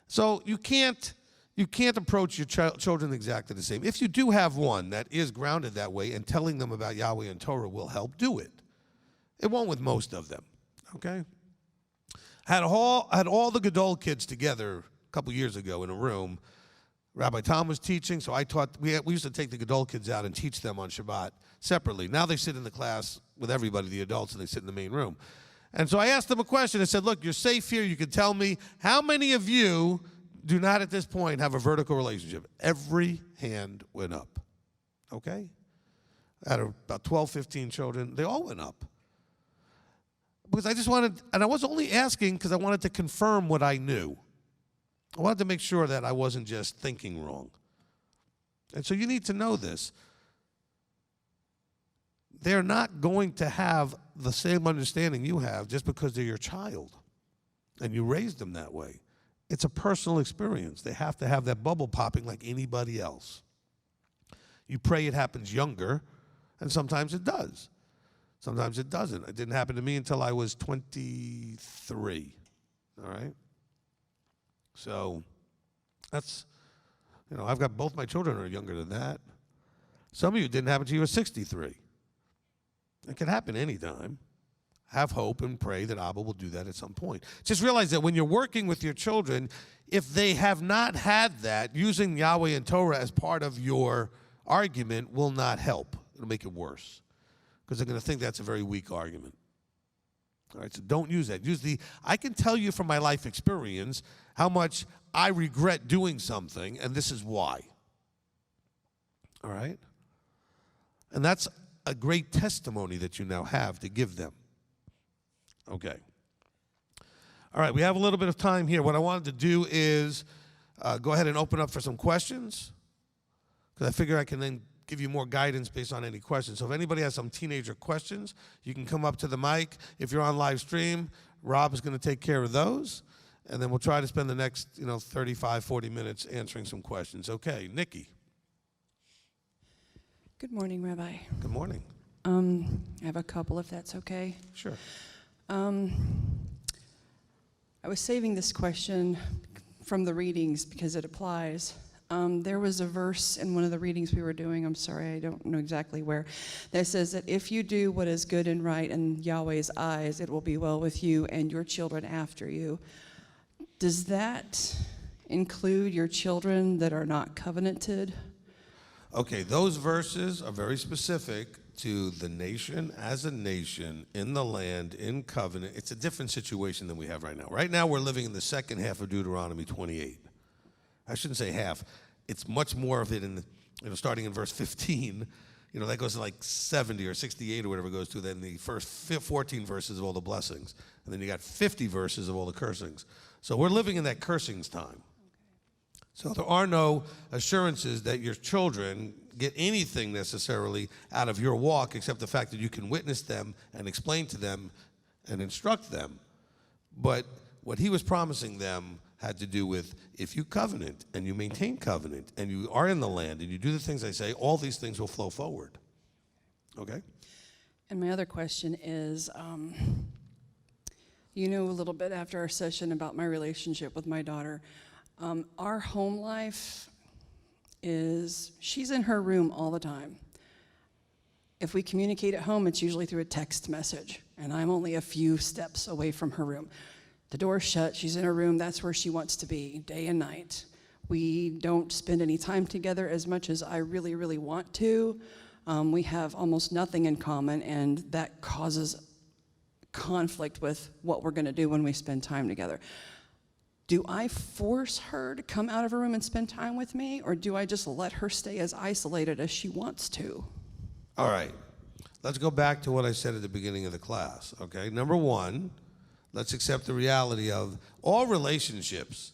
So you can't You can't approach your children exactly the same. If you do have one that is grounded that way and telling them about Yahweh and Torah will help, do it. It won't with most of them, okay? Had all the Gadol kids together a couple years ago in a room. Rabbi Tom was teaching, so I taught. We used to take the Gadol kids out and teach them on Shabbat separately. Now they sit in the class with everybody, the adults, and they sit in the main room. And so I asked them a question. I said, look, you're safe here. You can tell me how many of you do not at this point have a vertical relationship. Every hand went up, okay? Out of about 12, 15 children, they all went up. Because I just wanted, and I was only asking because I wanted to confirm what I knew. I wanted to make sure that I wasn't just thinking wrong. And so you need to know this. They're not going to have the same understanding you have just because they're your child and you raised them that way. It's a personal experience. They have to have that bubble popping like anybody else. You pray it happens younger, and sometimes it does. Sometimes it doesn't. It didn't happen to me until I was 23, all right? So that's, I've got both my children are younger than that. Some of you it didn't happen until you were 63. It can happen anytime. Have hope and pray that Abba will do that at some point. Just realize that when you're working with your children, if they have not had that, using Yahweh and Torah as part of your argument will not help. It'll make it worse because they're going to think that's a very weak argument. All right, so don't use that. I can tell you from my life experience how much I regret doing something, and this is why. All right? And that's a great testimony that you now have to give them. Okay. All right, we have a little bit of time here. What I wanted to do is go ahead and open up for some questions, because I figure I can then give you more guidance based on any questions. So if anybody has some teenager questions, you can come up to the mic. If you're on live stream, Rob is going to take care of those, and then we'll try to spend the next 35, 40 minutes answering some questions. Okay, Nikki. Good morning, Rabbi. Good morning. I have a couple, if that's okay. Sure. I was saving this question from the readings because it applies. There was a verse in one of the readings we were doing, I'm sorry, I don't know exactly where, that says that if you do what is good and right in Yahweh's eyes, it will be well with you and your children after you. Does that include your children that are not covenanted? Okay, those verses are very specific to the nation as a nation, in the land, in covenant. It's a different situation than we have right now. Right now, we're living in the second half of Deuteronomy 28. I shouldn't say half. It's much more of it in, starting in verse 15. That goes to like 70 or 68 or whatever it goes to. Then the first 14 verses of all the blessings. And then you got 50 verses of all the cursings. So we're living in that cursings time. So there are no assurances that your children get anything necessarily out of your walk except the fact that you can witness them and explain to them and instruct them. But what he was promising them had to do with if you covenant and you maintain covenant and you are in the land and you do the things I say, all these things will flow forward. Okay? And my other question is, a little bit after our session about my relationship with my daughter, our home life she's in her room all the time. If we communicate at home, it's usually through a text message, and I'm only a few steps away from her room. The door's shut, she's in her room, that's where she wants to be, day and night. We don't spend any time together as much as I really, really want to. We have almost nothing in common, and that causes conflict with what we're gonna do when we spend time together. Do I force her to come out of her room and spend time with me, or do I just let her stay as isolated as she wants to? All right. Let's go back to what I said at the beginning of the class, okay? Number one, let's accept the reality of all relationships,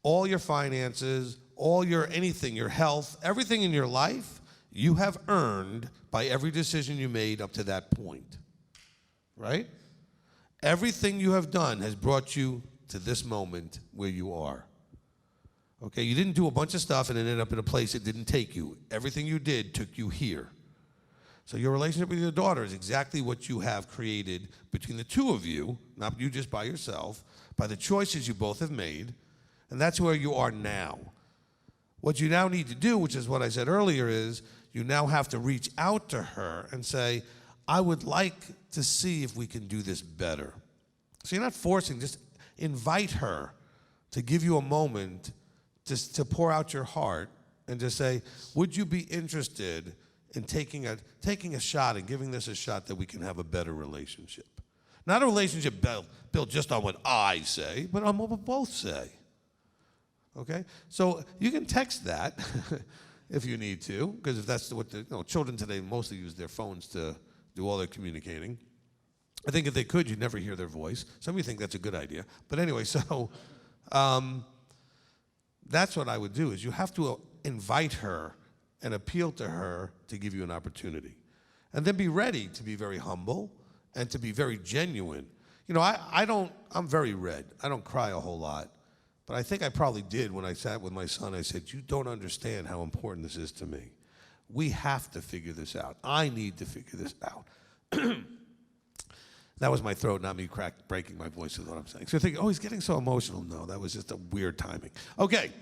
all your finances, all your anything, your health, everything in your life, you have earned by every decision you made up to that point, right? Everything you have done has brought you to this moment where you are. Okay, you didn't do a bunch of stuff and it ended up in a place it didn't take you. Everything you did took you here. So your relationship with your daughter is exactly what you have created between the two of you, not you just by yourself, by the choices you both have made, and that's where you are now. What you now need to do, which is what I said earlier, is you now have to reach out to her and say, I would like to see if we can do this better. So you're not forcing, just invite her to give you a moment just to pour out your heart and just say, would you be interested in taking a shot and giving this a shot that we can have a better relationship? Not a relationship built just on what I say, but on what we both say. Okay? So you can text that if you need to, because if that's what children today mostly use their phones to do all their communicating. I think if they could, you'd never hear their voice. Some of you think that's a good idea. But anyway, so that's what I would do, is you have to invite her and appeal to her to give you an opportunity. And then be ready to be very humble and to be very genuine. I'm very red. I don't cry a whole lot. But I think I probably did when I sat with my son. I said, you don't understand how important this is to me. We have to figure this out. I need to figure this out. That was my throat, not me breaking my voice is what I'm saying. So you're thinking, oh, he's getting so emotional. No, that was just a weird timing. Okay.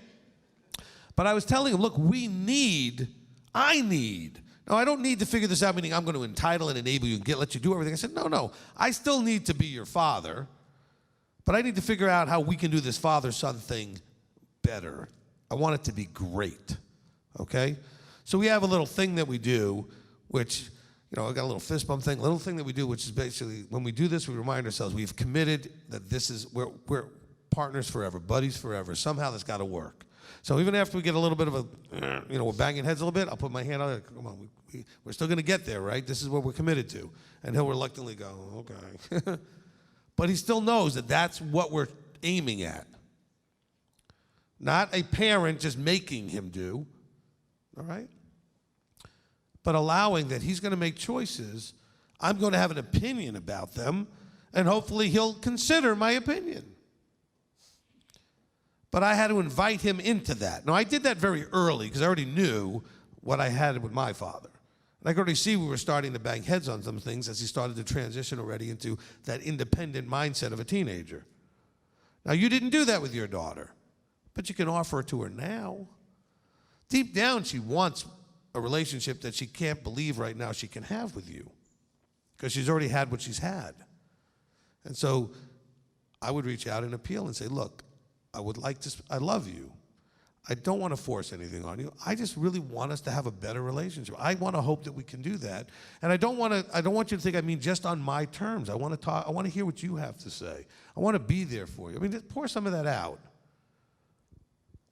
But I was telling him, look, I need. No, I don't need to figure this out, meaning I'm going to entitle and enable you and let you do everything. I said, no. I still need to be your father, but I need to figure out how we can do this father-son thing better. I want it to be great, okay? So we have a little thing that we do, which, I got a little fist bump thing, a little thing that we do, which is basically, when we do this, we remind ourselves we've committed that we're partners forever, buddies forever. Somehow that's got to work. So even after we get a little bit of we're banging heads a little bit, I'll put my hand on it. Come on, we're still going to get there, right? This is what we're committed to. And he'll reluctantly go, okay. But he still knows that that's what we're aiming at. Not a parent just making him do, all right? But allowing that he's going to make choices. I'm going to have an opinion about them, and hopefully he'll consider my opinion. But I had to invite him into that. Now, I did that very early because I already knew what I had with my father. And I could already see we were starting to bang heads on some things as he started to transition already into that independent mindset of a teenager. Now, you didn't do that with your daughter, but you can offer it to her now. Deep down, she wants a relationship that she can't believe right now she can have with you because she's already had what she's had. And so I would reach out and appeal and say, look, I love you. I don't want to force anything on you. I just really want us to have a better relationship. I want to hope that we can do that. And I don't want you to think I mean just on my terms. I want to hear what you have to say. I want to be there for you. I mean, just pour some of that out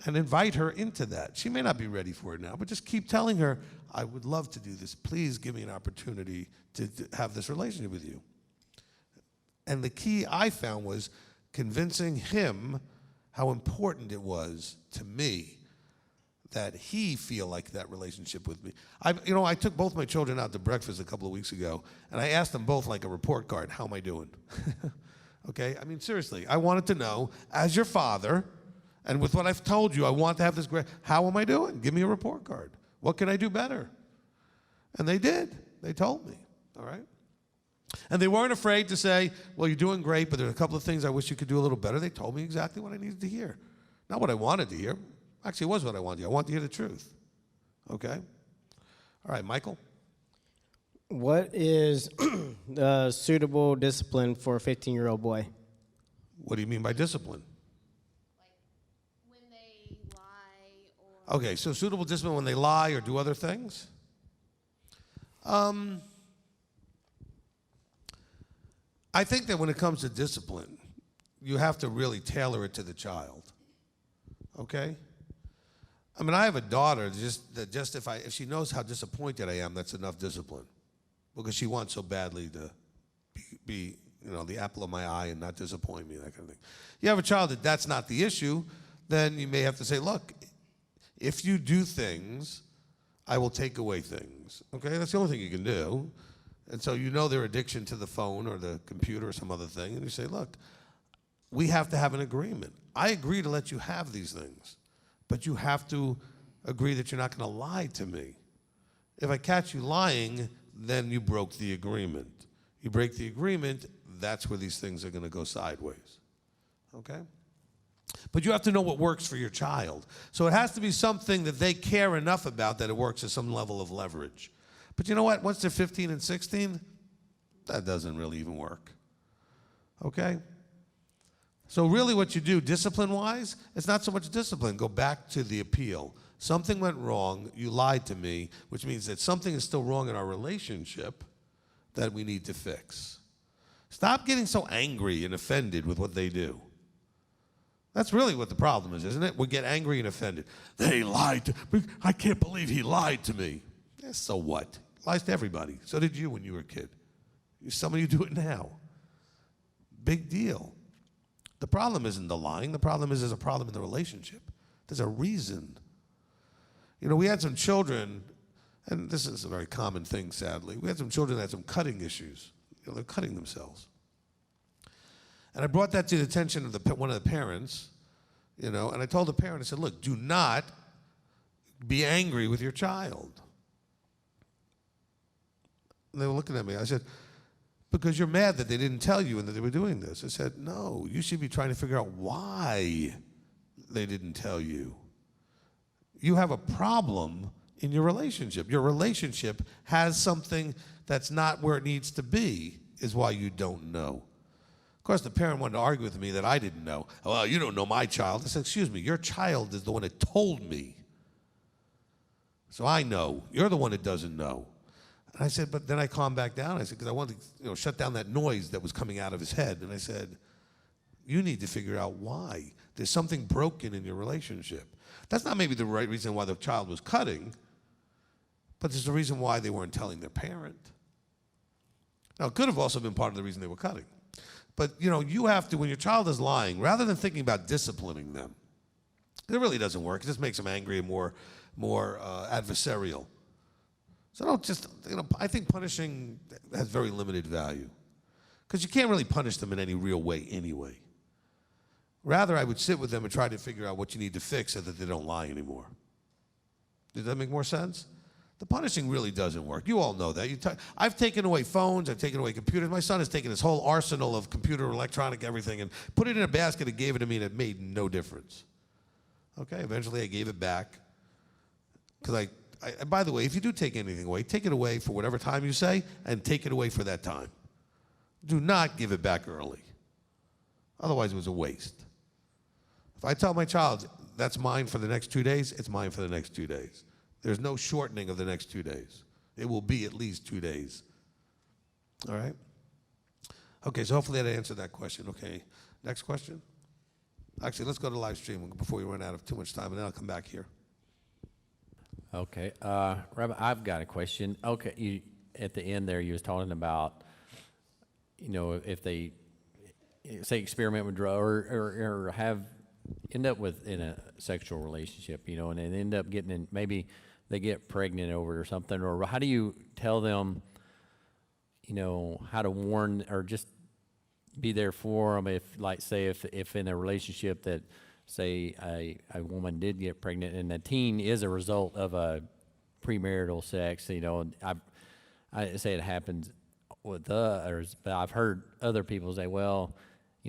and invite her into that. She may not be ready for it now, but just keep telling her, I would love to do this. Please give me an opportunity to have this relationship with you. And the key I found was convincing him how important it was to me that he feel like that relationship with me. I took both my children out to breakfast a couple of weeks ago, and I asked them both like a report card, how am I doing? Okay, I mean, seriously, I wanted to know, as your father, and with what I've told you, I want to have this great, how am I doing? Give me a report card. What can I do better? And they did. They told me, all right? And they weren't afraid to say, well, you're doing great, but there are a couple of things I wish you could do a little better. They told me exactly what I needed to hear. Not what I wanted to hear. Actually, it was what I wanted to hear. I wanted to hear the truth. Okay? All right, Michael? What is suitable discipline for a 15-year-old boy? What do you mean by discipline? Like when they lie or... Okay, so suitable discipline when they lie or do other things? I think that when it comes to discipline, you have to really tailor it to the child, okay? I mean, I have a daughter that if she knows how disappointed I am, that's enough discipline, because she wants so badly to be the apple of my eye and not disappoint me, that kind of thing. You have a child that's not the issue, then you may have to say, look, if you do things, I will take away things, okay? That's the only thing you can do. And so their addiction to the phone or the computer or some other thing, and you say, look, we have to have an agreement. I agree to let you have these things, but you have to agree that you're not going to lie to me. If I catch you lying, then you broke the agreement. You break the agreement, that's where these things are going to go sideways, okay? But you have to know what works for your child. So it has to be something that they care enough about that it works at some level of leverage. But you know what? Once they're 15 and 16, that doesn't really even work. Okay? So really what you do discipline-wise, it's not so much discipline. Go back to the appeal. Something went wrong. You lied to me, which means that something is still wrong in our relationship that we need to fix. Stop getting so angry and offended with what they do. That's really what the problem is, isn't it? We get angry and offended. They lied to me. I can't believe he lied to me. Yeah, so what? He lies to everybody. So did you when you were a kid. Some of you do it now. Big deal. The problem isn't the lying. The problem is there's a problem in the relationship. There's a reason. You know, we had some children, and this is a very common thing, sadly. We had some children that had some cutting issues. You know, they're cutting themselves. And I brought that to the attention of one of the parents, you know, and I told the parent, I said, look, do not be angry with your child. And they were looking at me. I said, because you're mad that they didn't tell you and that they were doing this. I said, no, you should be trying to figure out why they didn't tell you. You have a problem in your relationship. Your relationship has something that's not where it needs to be, is why you don't know. Of course, the parent wanted to argue with me that I didn't know. Well, you don't know my child. I said, excuse me, your child is the one that told me. So I know. You're the one that doesn't know. And I said, but then I calmed back down. I said, because I wanted to shut down that noise that was coming out of his head. And I said, you need to figure out why. There's something broken in your relationship. That's not maybe the right reason why the child was cutting, but there's a reason why they weren't telling their parent. Now, it could have also been part of the reason they were cutting. But, you know, you have to, when your child is lying, rather than thinking about disciplining them, it really doesn't work. It just makes them angry and more adversarial. So don't just, I think punishing has very limited value. Because you can't really punish them in any real way anyway. Rather, I would sit with them and try to figure out what you need to fix so that they don't lie anymore. Does that make more sense? The punishing really doesn't work. You all know that. I've taken away phones. I've taken away computers. My son has taken his whole arsenal of computer, electronic, everything, and put it in a basket and gave it to me, and it made no difference. Okay, eventually I gave it back. Because by the way, if you do take anything away, take it away for whatever time you say, and take it away for that time. Do not give it back early. Otherwise, it was a waste. If I tell my child, that's mine for the next 2 days, it's mine for the next 2 days. There's no shortening of the next 2 days. It will be at least 2 days. All right? Okay, so hopefully that answered that question. Okay, next question? Actually, let's go to live stream before we run out of too much time, and then I'll come back here. Okay, Rabbi, I've got a question. Okay, at the end there, you was talking about, if they, say, experiment with drugs or end up in a sexual relationship, and then end up getting in, maybe they get pregnant over it or something, or how do you tell them, how to warn or just be there for them if in a relationship that, say, a woman did get pregnant and a teen is a result of a premarital sex, I say it happens with others, but I've heard other people say, well,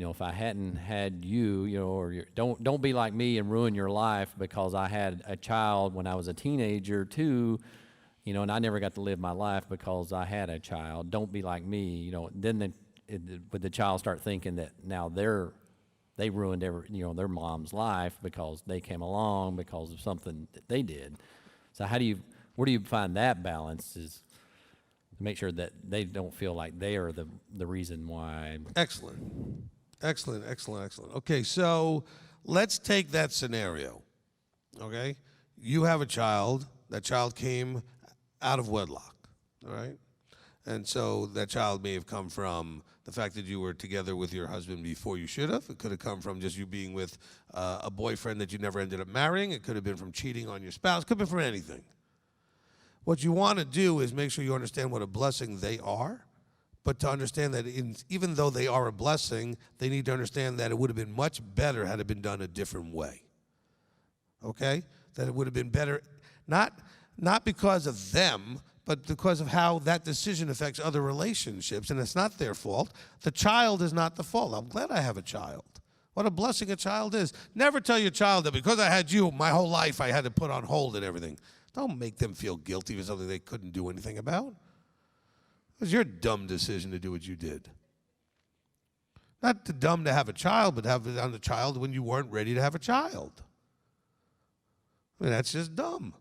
if I hadn't had you, or don't be like me and ruin your life because I had a child when I was a teenager too, and I never got to live my life because I had a child. Don't be like me, Then would the child start thinking that now they ruined their mom's life because they came along because of something that they did. So where do you find that balance is to make sure that they don't feel like they are the reason why? Excellent. Okay, so let's take that scenario, okay? You have a child. That child came out of wedlock, all right? And so that child may have come from the fact that you were together with your husband before you should have. It could have come from just you being with a boyfriend that you never ended up marrying. It could have been from cheating on your spouse. It could have been from anything. What you want to do is make sure you understand what a blessing they are, but to understand that even though they are a blessing, they need to understand that it would have been much better had it been done a different way. Okay? That it would have been better, not because of them, but because of how that decision affects other relationships, and it's not their fault. The child is not the fault. I'm glad I have a child. What a blessing a child is. Never tell your child that because I had you, my whole life I had to put on hold and everything. Don't make them feel guilty for something they couldn't do anything about. It was your dumb decision to do what you did. Not the dumb to have a child, but have it on the child when you weren't ready to have a child. I mean, that's just dumb.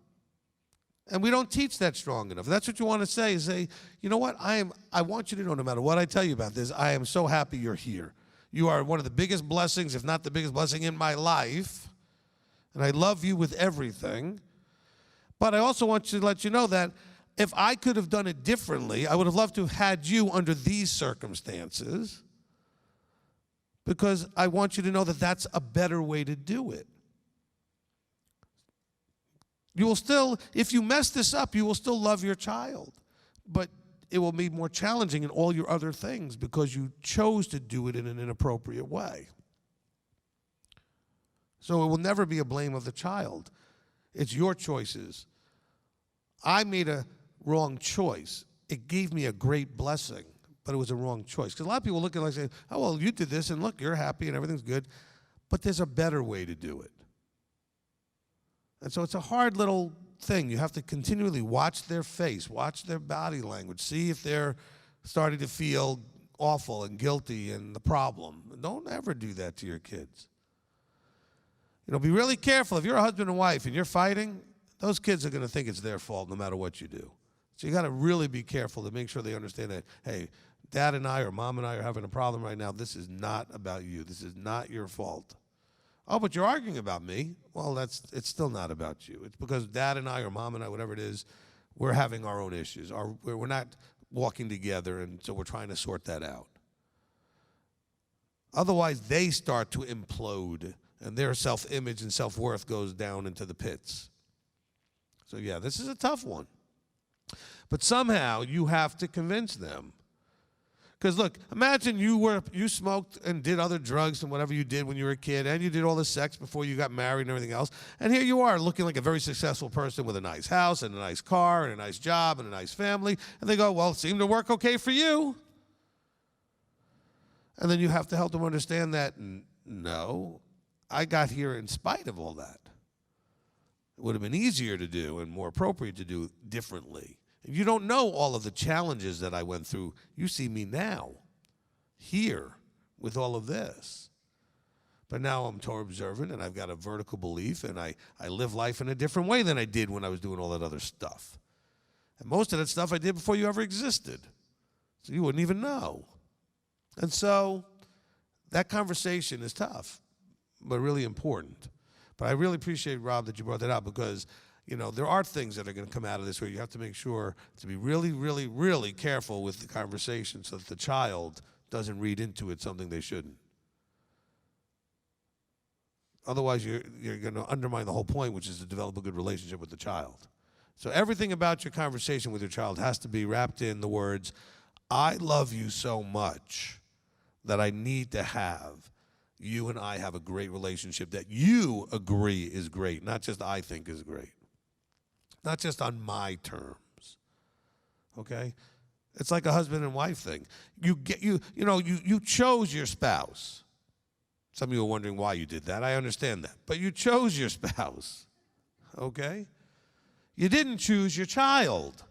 And we don't teach that strong enough. If that's what you want to say, you know what? I want you to know, no matter what I tell you about this, I am so happy you're here. You are one of the biggest blessings, if not the biggest blessing in my life. And I love you with everything. But I also want to let you know that if I could have done it differently, I would have loved to have had you under these circumstances, because I want you to know that that's a better way to do it. You will still, if you mess this up, you will still love your child. But it will be more challenging in all your other things because you chose to do it in an inappropriate way. So it will never be a blame of the child. It's your choices. I made a wrong choice. It gave me a great blessing, but it was a wrong choice. Because a lot of people look at it like saying, oh, well, you did this, and look, you're happy, and everything's good. But there's a better way to do it. And so it's a hard little thing. You have to continually watch their face, watch their body language, see if they're starting to feel awful and guilty and the problem. Don't ever do that to your kids. You know, be really careful. If you're a husband and wife and you're fighting, those kids are going to think it's their fault no matter what you do. So you got to really be careful to make sure they understand that, hey, dad and I or mom and I are having a problem right now. This is not about you. This is not your fault. Oh, but you're arguing about me. Well, it's still not about you. It's because dad and I or mom and I, whatever it is, we're having our own issues. We're not walking together, and so we're trying to sort that out. Otherwise, they start to implode, and their self-image and self-worth goes down into the pits. So, yeah, this is a tough one. But somehow you have to convince them. Because, look, imagine you smoked and did other drugs and whatever you did when you were a kid, and you did all the sex before you got married and everything else, and here you are looking like a very successful person with a nice house and a nice car and a nice job and a nice family, and they go, well, it seemed to work okay for you. And then you have to help them understand that, no, I got here in spite of all that. It would have been easier to do and more appropriate to do differently. You don't know all of the challenges that I went through. You see me now, here, with all of this. But now I'm Torah observant, and I've got a vertical belief, and I live life in a different way than I did when I was doing all that other stuff. And most of that stuff I did before you ever existed. So you wouldn't even know. And so that conversation is tough, but really important. But I really appreciate, Rob, that you brought that up, because you know, there are things that are going to come out of this where you have to make sure to be really, really, really careful with the conversation so that the child doesn't read into it something they shouldn't. Otherwise, you're going to undermine the whole point, which is to develop a good relationship with the child. So everything about your conversation with your child has to be wrapped in the words, I love you so much that I need to have you and I have a great relationship that you agree is great, not just I think is great. Not just on my terms, okay? It's like a husband and wife thing. You chose your spouse. Some of you are wondering why you did that. I understand that. But you chose your spouse, okay? You didn't choose your child.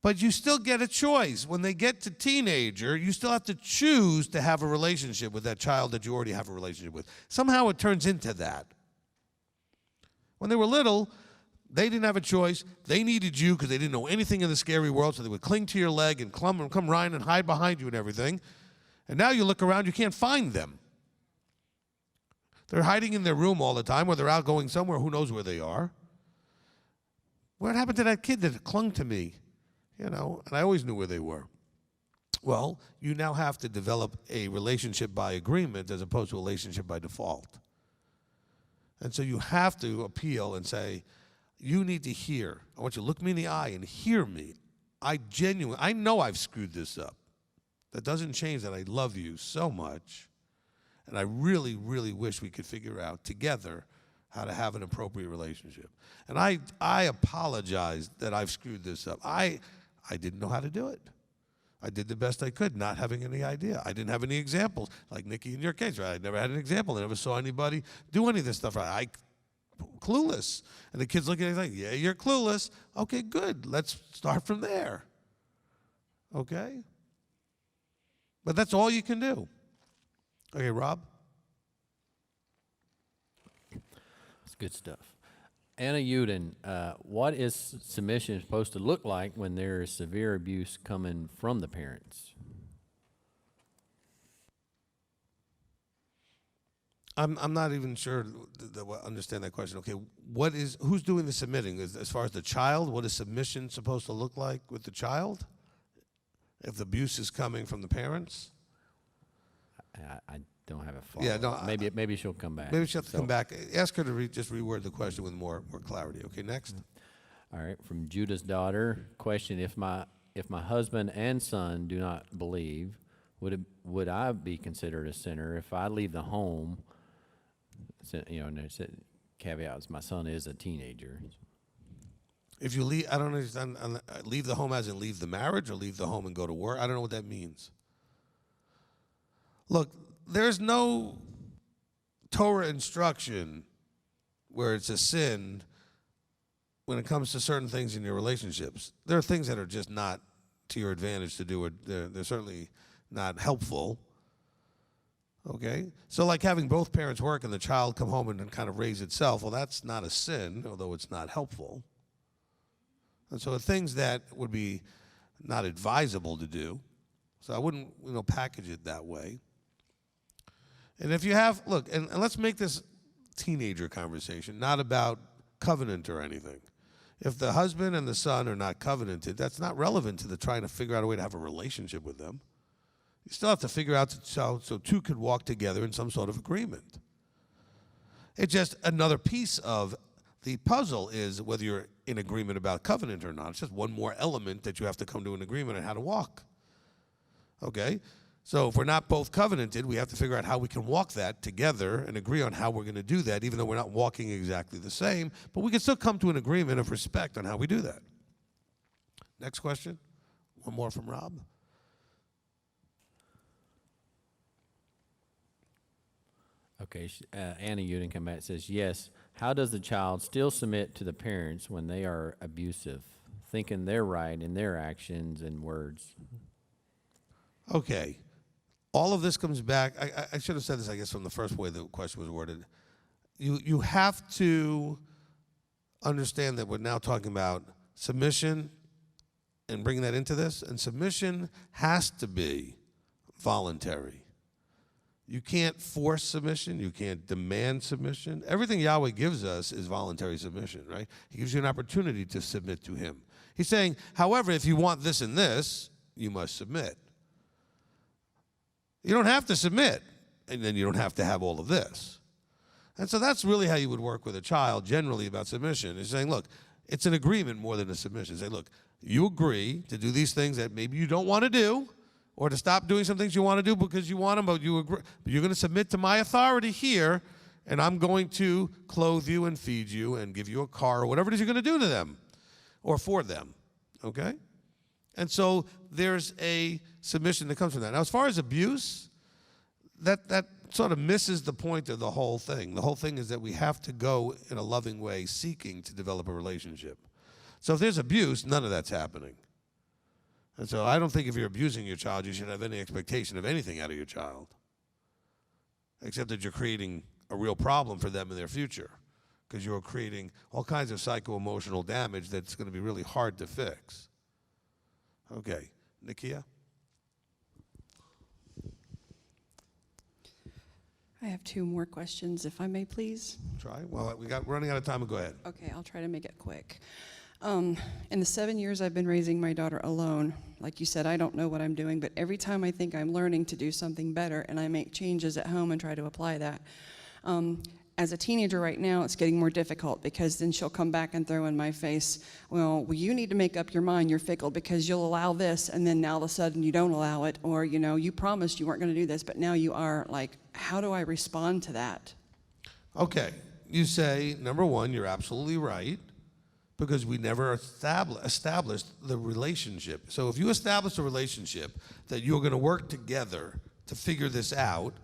But you still get a choice. When they get to teenager, you still have to choose to have a relationship with that child that you already have a relationship with. Somehow it turns into that. When they were little, they didn't have a choice. They needed you because they didn't know anything in the scary world, so they would cling to your leg and come running and hide behind you and everything. And now you look around, you can't find them. They're hiding in their room all the time, or they're out going somewhere, who knows where they are. What happened to that kid that clung to me? You know, and I always knew where they were. Well, you now have to develop a relationship by agreement as opposed to a relationship by default. And so you have to appeal and say, you need to hear. I want you to look me in the eye and hear me. I know I've screwed this up. That doesn't change that I love you so much. And I really, really wish we could figure out together how to have an appropriate relationship. And I apologize that I've screwed this up. I didn't know how to do it. I did the best I could, not having any idea. I didn't have any examples, like Nikki in your case, right? I never had an example. I never saw anybody do any of this stuff. Right? Clueless. And the kids looking at me like, yeah, you're clueless. Okay, good. Let's start from there. Okay? But that's all you can do. Okay, Rob? It's good stuff. Anna Uden, what is submission supposed to look like when there is severe abuse coming from the parents? I'm not even sure understand that question. Okay, who's doing the submitting? As far as the child, what is submission supposed to look like with the child? If the abuse is coming from the parents? I don't have a follow. Yeah, no, maybe she'll come back. Maybe she'll have to come back. Ask her to just reword the question with more clarity. Okay, next. All right, from Judah's daughter, question: If my husband and son do not believe, would I be considered a sinner if I leave the home? You know, and there's a caveat: my son is a teenager. If you leave, I don't understand. Leave the home as in leave the marriage, or leave the home and go to work. I don't know what that means. Look, there's no Torah instruction where it's a sin when it comes to certain things in your relationships. There are things that are just not to your advantage to do. They're certainly not helpful. Okay? So like having both parents work and the child come home and then kind of raise itself, well, that's not a sin, although it's not helpful. And so things that would be not advisable to do. So I wouldn't, package it that way. And if you have, look, and let's make this teenager conversation, not about covenant or anything. If the husband and the son are not covenanted, that's not relevant to the trying to figure out a way to have a relationship with them. You still have to figure out so two could walk together in some sort of agreement. It's just another piece of the puzzle is whether you're in agreement about covenant or not. It's just one more element that you have to come to an agreement on how to walk. Okay? So if we're not both covenanted, we have to figure out how we can walk that together and agree on how we're going to do that, even though we're not walking exactly the same. But we can still come to an agreement of respect on how we do that. Next question. One more from Rob. Okay, Anna Uden come back and says, yes, how does the child still submit to the parents when they are abusive, thinking they're right in their actions and words? Okay. All of this comes back. I should have said this, I guess, from the first way the question was worded. You have to understand that we're now talking about submission and bringing that into this. And submission has to be voluntary. You can't force submission. You can't demand submission. Everything Yahweh gives us is voluntary submission, right? He gives you an opportunity to submit to him. He's saying, however, if you want this and this, you must submit. You don't have to submit, and then you don't have to have all of this. And so that's really how you would work with a child generally about submission, is saying, look, it's an agreement more than a submission. Say, look, you agree to do these things that maybe you don't want to do, or to stop doing some things you want to do because you want them, but you agree. But you're going to submit to my authority here, and I'm going to clothe you and feed you and give you a car or whatever it is you're going to do to them or for them, okay? And so there's a submission that comes from that. Now, as far as abuse, that sort of misses the point of the whole thing. The whole thing is that we have to go in a loving way seeking to develop a relationship. So if there's abuse, none of that's happening. And so I don't think if you're abusing your child, you should have any expectation of anything out of your child, except that you're creating a real problem for them in their future, because you're creating all kinds of psycho-emotional damage that's going to be really hard to fix. Okay, Nikia? I have two more questions, if I may, please. Try. Well, we're running out of time, but go ahead. Okay, I'll try to make it quick. In the 7 years I've been raising my daughter alone, like you said, I don't know what I'm doing, but every time I think I'm learning to do something better and I make changes at home and try to apply that, as a teenager right now, it's getting more difficult because then she'll come back and throw in my face, well, you need to make up your mind, you're fickle because you'll allow this and then now all of a sudden you don't allow it, or, you promised you weren't going to do this, but now you are. Like, how do I respond to that? Okay, you say, number one, you're absolutely right. because we never established the relationship. So if you establish a relationship that you're going to work together to figure this out,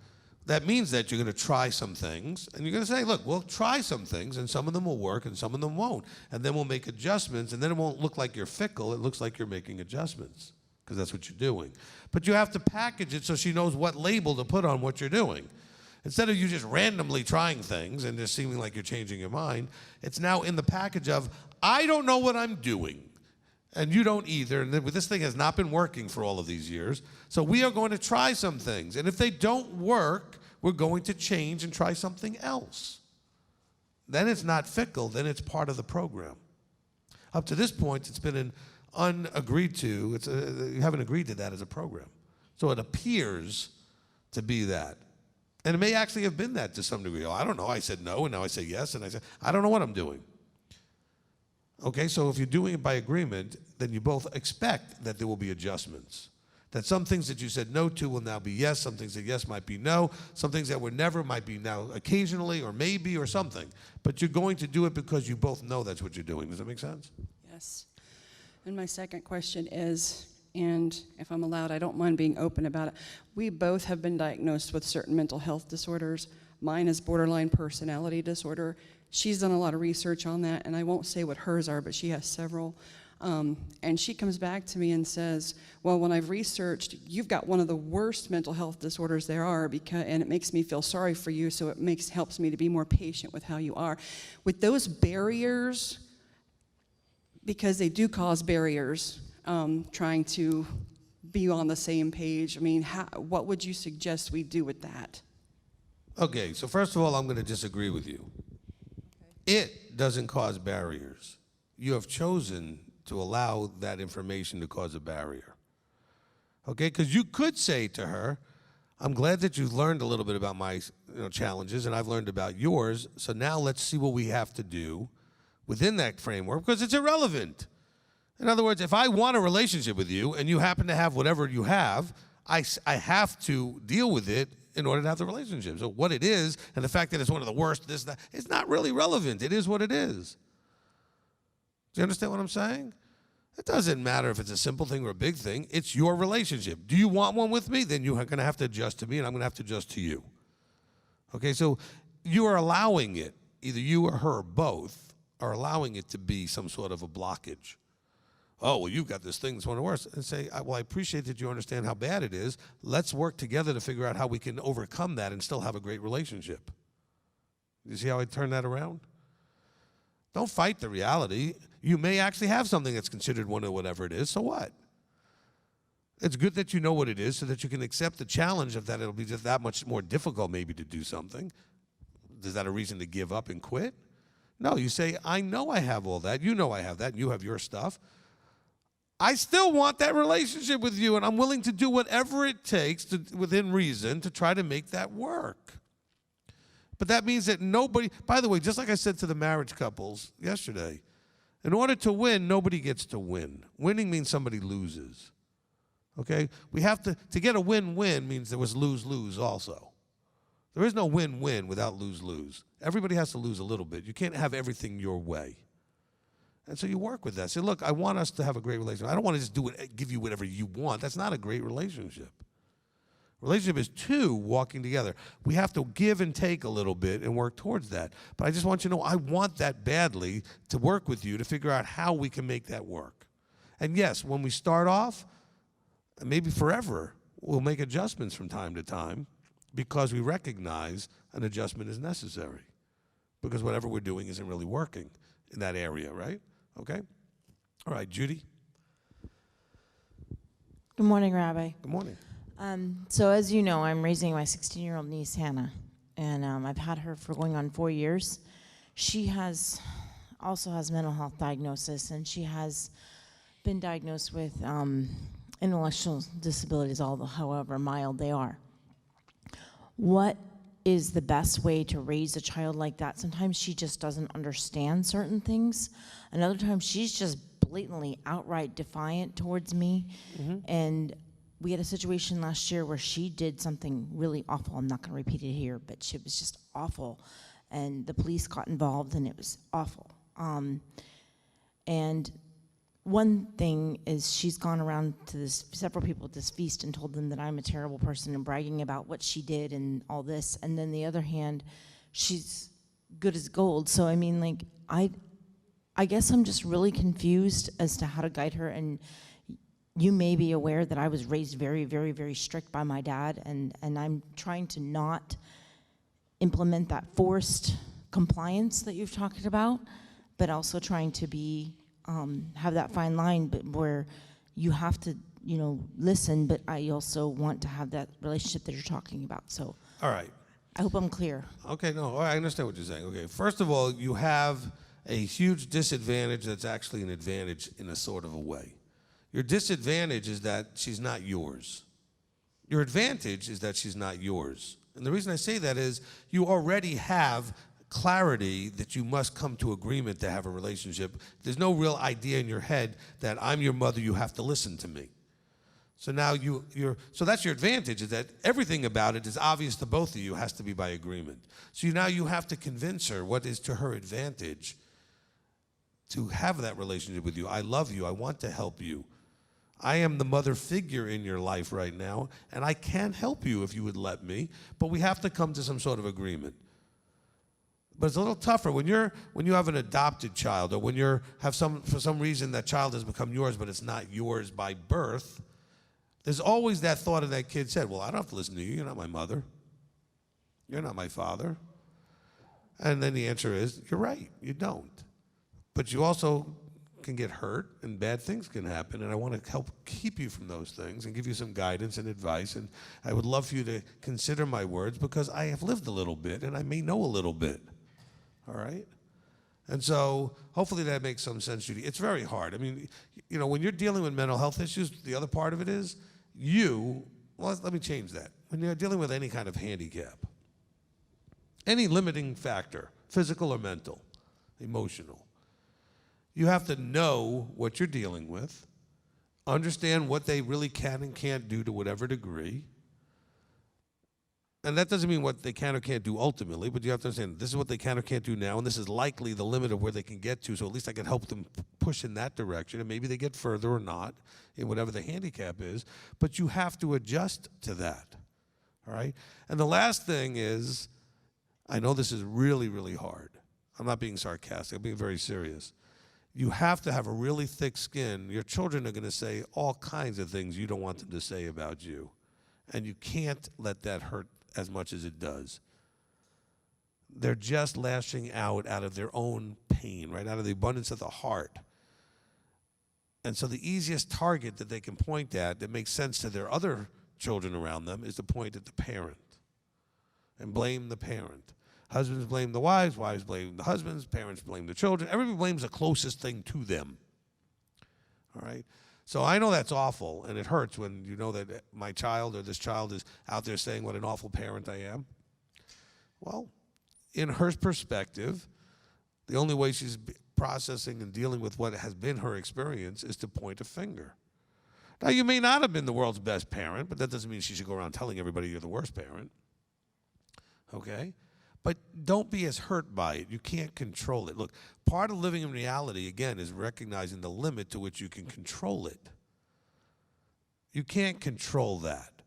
that means that you're going to try some things, and you're going to say, look, we'll try some things, and some of them will work, and some of them won't. And then we'll make adjustments, and then it won't look like you're fickle. It looks like you're making adjustments, because that's what you're doing. But you have to package it so she knows what label to put on what you're doing. Instead of you just randomly trying things and just seeming like you're changing your mind, it's now in the package of, I don't know what I'm doing, and you don't either, and this thing has not been working for all of these years, so we are going to try some things. And if they don't work, we're going to change and try something else. Then it's not fickle, then it's part of the program. Up to this point, it's been an unagreed to, you haven't agreed to that as a program. So it appears to be that. And it may actually have been that to some degree. Oh, I don't know, I said no, and now I say yes, and I said, I don't know what I'm doing. Okay, so if you're doing it by agreement, then you both expect that there will be adjustments. That some things that you said no to will now be yes, some things that yes might be no, some things that were never might be now occasionally or maybe or something. But you're going to do it because you both know that's what you're doing. Does that make sense? Yes. And my second question is, and if I'm allowed, I don't mind being open about it. We both have been diagnosed with certain mental health disorders. Mine is borderline personality disorder. She's done a lot of research on that, and I won't say what hers are, but she has several. And she comes back to me and says, well, when I've researched, you've got one of the worst mental health disorders there are, and it makes me feel sorry for you, so it helps me to be more patient with how you are. With those barriers, because they do cause barriers, trying to be on the same page, I mean, what would you suggest we do with that? Okay, so first of all, I'm going to disagree with you. It doesn't cause barriers. You have chosen to allow that information to cause a barrier. Okay, because you could say to her, I'm glad that you've learned a little bit about my challenges, and I've learned about yours, so now let's see what we have to do within that framework, because it's irrelevant. In other words, if I want a relationship with you, and you happen to have whatever you have, I have to deal with it in order to have the relationship. So what it is, and the fact that it's one of the worst, this, that, it's not really relevant. It is what it is. Do you understand what I'm saying? It doesn't matter if it's a simple thing or a big thing. It's your relationship. Do you want one with me? Then you're going to have to adjust to me, and I'm going to have to adjust to you. Okay, so you are allowing it, either you or her or both, are allowing it to be some sort of a blockage. Oh, well, you've got this thing that's one of the worst. And say, well, I appreciate that you understand how bad it is. Let's work together to figure out how we can overcome that and still have a great relationship. You see how I turn that around? Don't fight the reality. You may actually have something that's considered one of whatever it is, so what? It's good that you know what it is so that you can accept the challenge of that it'll be just that much more difficult maybe to do something. Is that a reason to give up and quit? No, you say, I know I have all that. You know I have that. And you have your stuff. I still want that relationship with you, and I'm willing to do whatever it takes to, within reason to try to make that work. But that means that nobody, by the way, just like I said to the marriage couples yesterday, in order to win, nobody gets to win. Winning means somebody loses. Okay? We have to get a win-win means there was lose-lose also. There is no win-win without lose-lose. Everybody has to lose a little bit. You can't have everything your way. And so you work with that. Say, look, I want us to have a great relationship. I don't want to just do it, give you whatever you want. That's not a great relationship. Relationship is two walking together. We have to give and take a little bit and work towards that. But I just want you to know I want that badly to work with you to figure out how we can make that work. And yes, when we start off, maybe forever, we'll make adjustments from time to time because we recognize an adjustment is necessary. Because whatever we're doing isn't really working in that area, right? Okay? All right, Judy. Good morning, Rabbi. Good morning. So as you know, I'm raising my 16-year-old niece, Hannah, and I've had her for going on 4 years. She also has mental health diagnosis, and she has been diagnosed with intellectual disabilities, however mild they are. What is the best way to raise a child like that? Sometimes she just doesn't understand certain things, and other times she's just blatantly outright defiant towards me. And we had a situation last year where she did something really awful. I'm not going to repeat it here, but it was just awful. And the police got involved, and it was awful. And one thing is she's gone around to several people at this feast and told them that I'm a terrible person and bragging about what she did and all this. And then the other hand, she's good as gold. So I mean, like, I guess I'm just really confused as to how to guide her. And you may be aware that I was raised very, very, very strict by my dad, and I'm trying to not implement that forced compliance that you've talked about, but also trying to be have that fine line, but where you have to, listen, but I also want to have that relationship that you're talking about. So, All right. I hope I'm clear. Okay, no, I understand what you're saying. Okay, first of all, you have a huge disadvantage that's actually an advantage in a sort of a way. Your disadvantage is that she's not yours. Your advantage is that she's not yours. And the reason I say that is you already have clarity that you must come to agreement to have a relationship. There's no real idea in your head that I'm your mother, you have to listen to me. So now so that's your advantage, is that everything about it is obvious to both of you, has to be by agreement. So now you have to convince her what is to her advantage to have that relationship with you. I love you, I want to help you. I am the mother figure in your life right now, and I can help you if you would let me, but we have to come to some sort of agreement. But it's a little tougher when you have an adopted child, or when for some reason that child has become yours, but it's not yours by birth. There's always that thought in that kid's head, well, I don't have to listen to you. You're not my mother. You're not my father. And then the answer is, you're right, you don't. But you also can get hurt, and bad things can happen, and I want to help keep you from those things and give you some guidance and advice, and I would love for you to consider my words, because I have lived a little bit, and I may know a little bit. All right? And so hopefully that makes some sense, Judy. It's very hard. I mean, when you're dealing with mental health issues, the other part of it is let me change that. When you're dealing with any kind of handicap, any limiting factor, physical or mental, emotional, you have to know what you're dealing with, understand what they really can and can't do to whatever degree. And that doesn't mean what they can or can't do ultimately, but you have to understand this is what they can or can't do now, and this is likely the limit of where they can get to, so at least I can help them push in that direction, and maybe they get further or not in whatever the handicap is, but you have to adjust to that, all right? And the last thing is, I know this is really, really hard. I'm not being sarcastic, I'm being very serious. You have to have a really thick skin. Your children are going to say all kinds of things you don't want them to say about you, and you can't let that hurt as much as it does. They're just lashing out of their own pain, right, out of the abundance of the heart. And so the easiest target that they can point at that makes sense to their other children around them is to point at the parent and blame the parent. Husbands blame the wives blame the husbands, parents blame the children. Everybody blames the closest thing to them, all right? So I know that's awful, and it hurts when you know that my child or this child is out there saying what an awful parent I am. Well, in her perspective, the only way she's processing and dealing with what has been her experience is to point a finger. Now, you may not have been the world's best parent, but that doesn't mean she should go around telling everybody you're the worst parent, okay? But don't be as hurt by it. You can't control it. Look, part of living in reality, again, is recognizing the limit to which you can control it. You can't control that.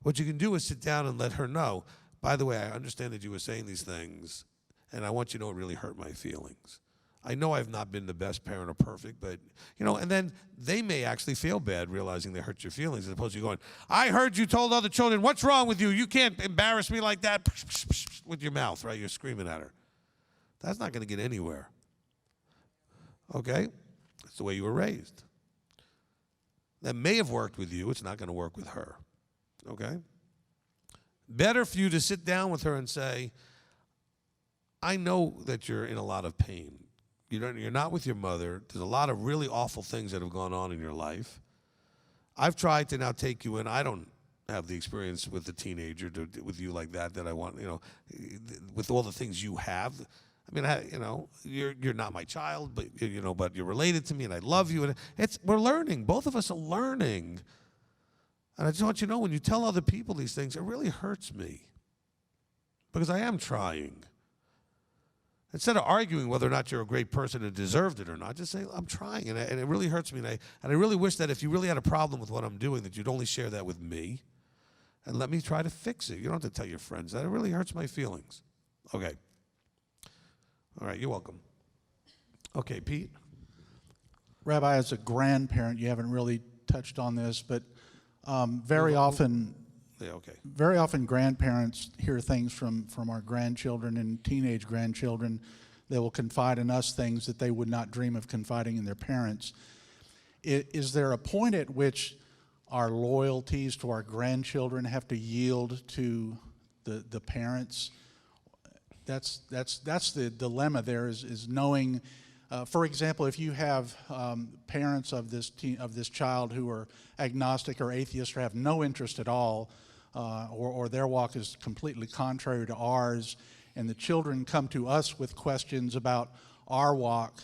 What you can do is sit down and let her know, by the way, I understand that you were saying these things, and I want you to know it really hurt my feelings. I know I've not been the best parent or perfect, but, and then they may actually feel bad realizing they hurt your feelings, as opposed to you going, I heard you told other children, what's wrong with you? You can't embarrass me like that with your mouth, right? You're screaming at her. That's not going to get anywhere. Okay? That's the way you were raised. That may have worked with you. It's not going to work with her. Okay? Better for you to sit down with her and say, I know that you're in a lot of pain. You're not with your mother. There's a lot of really awful things that have gone on in your life. I've tried to now take you in. I don't have the experience with a teenager with you like that I want, with all the things you have. I mean, you're not my child, but but you're related to me, and I love you. And we're learning. Both of us are learning. And I just want you to know, when you tell other people these things, it really hurts me, because I am trying. Instead of arguing whether or not you're a great person and deserved it or not, just say, I'm trying, and it really hurts me. And I really wish that if you really had a problem with what I'm doing, that you'd only share that with me and let me try to fix it. You don't have to tell your friends that. It really hurts my feelings. Okay. All right, you're welcome. Okay, Pete? Rabbi, as a grandparent, you haven't really touched on this, but very often grandparents hear things from our grandchildren and teenage grandchildren that will confide in us things that they would not dream of confiding in their parents. Is there a point at which our loyalties to our grandchildren have to yield to the parents? That's the dilemma there, is knowing. For example, if you have parents of this child who are agnostic or atheist or have no interest at all, or their walk is completely contrary to ours, and the children come to us with questions about our walk,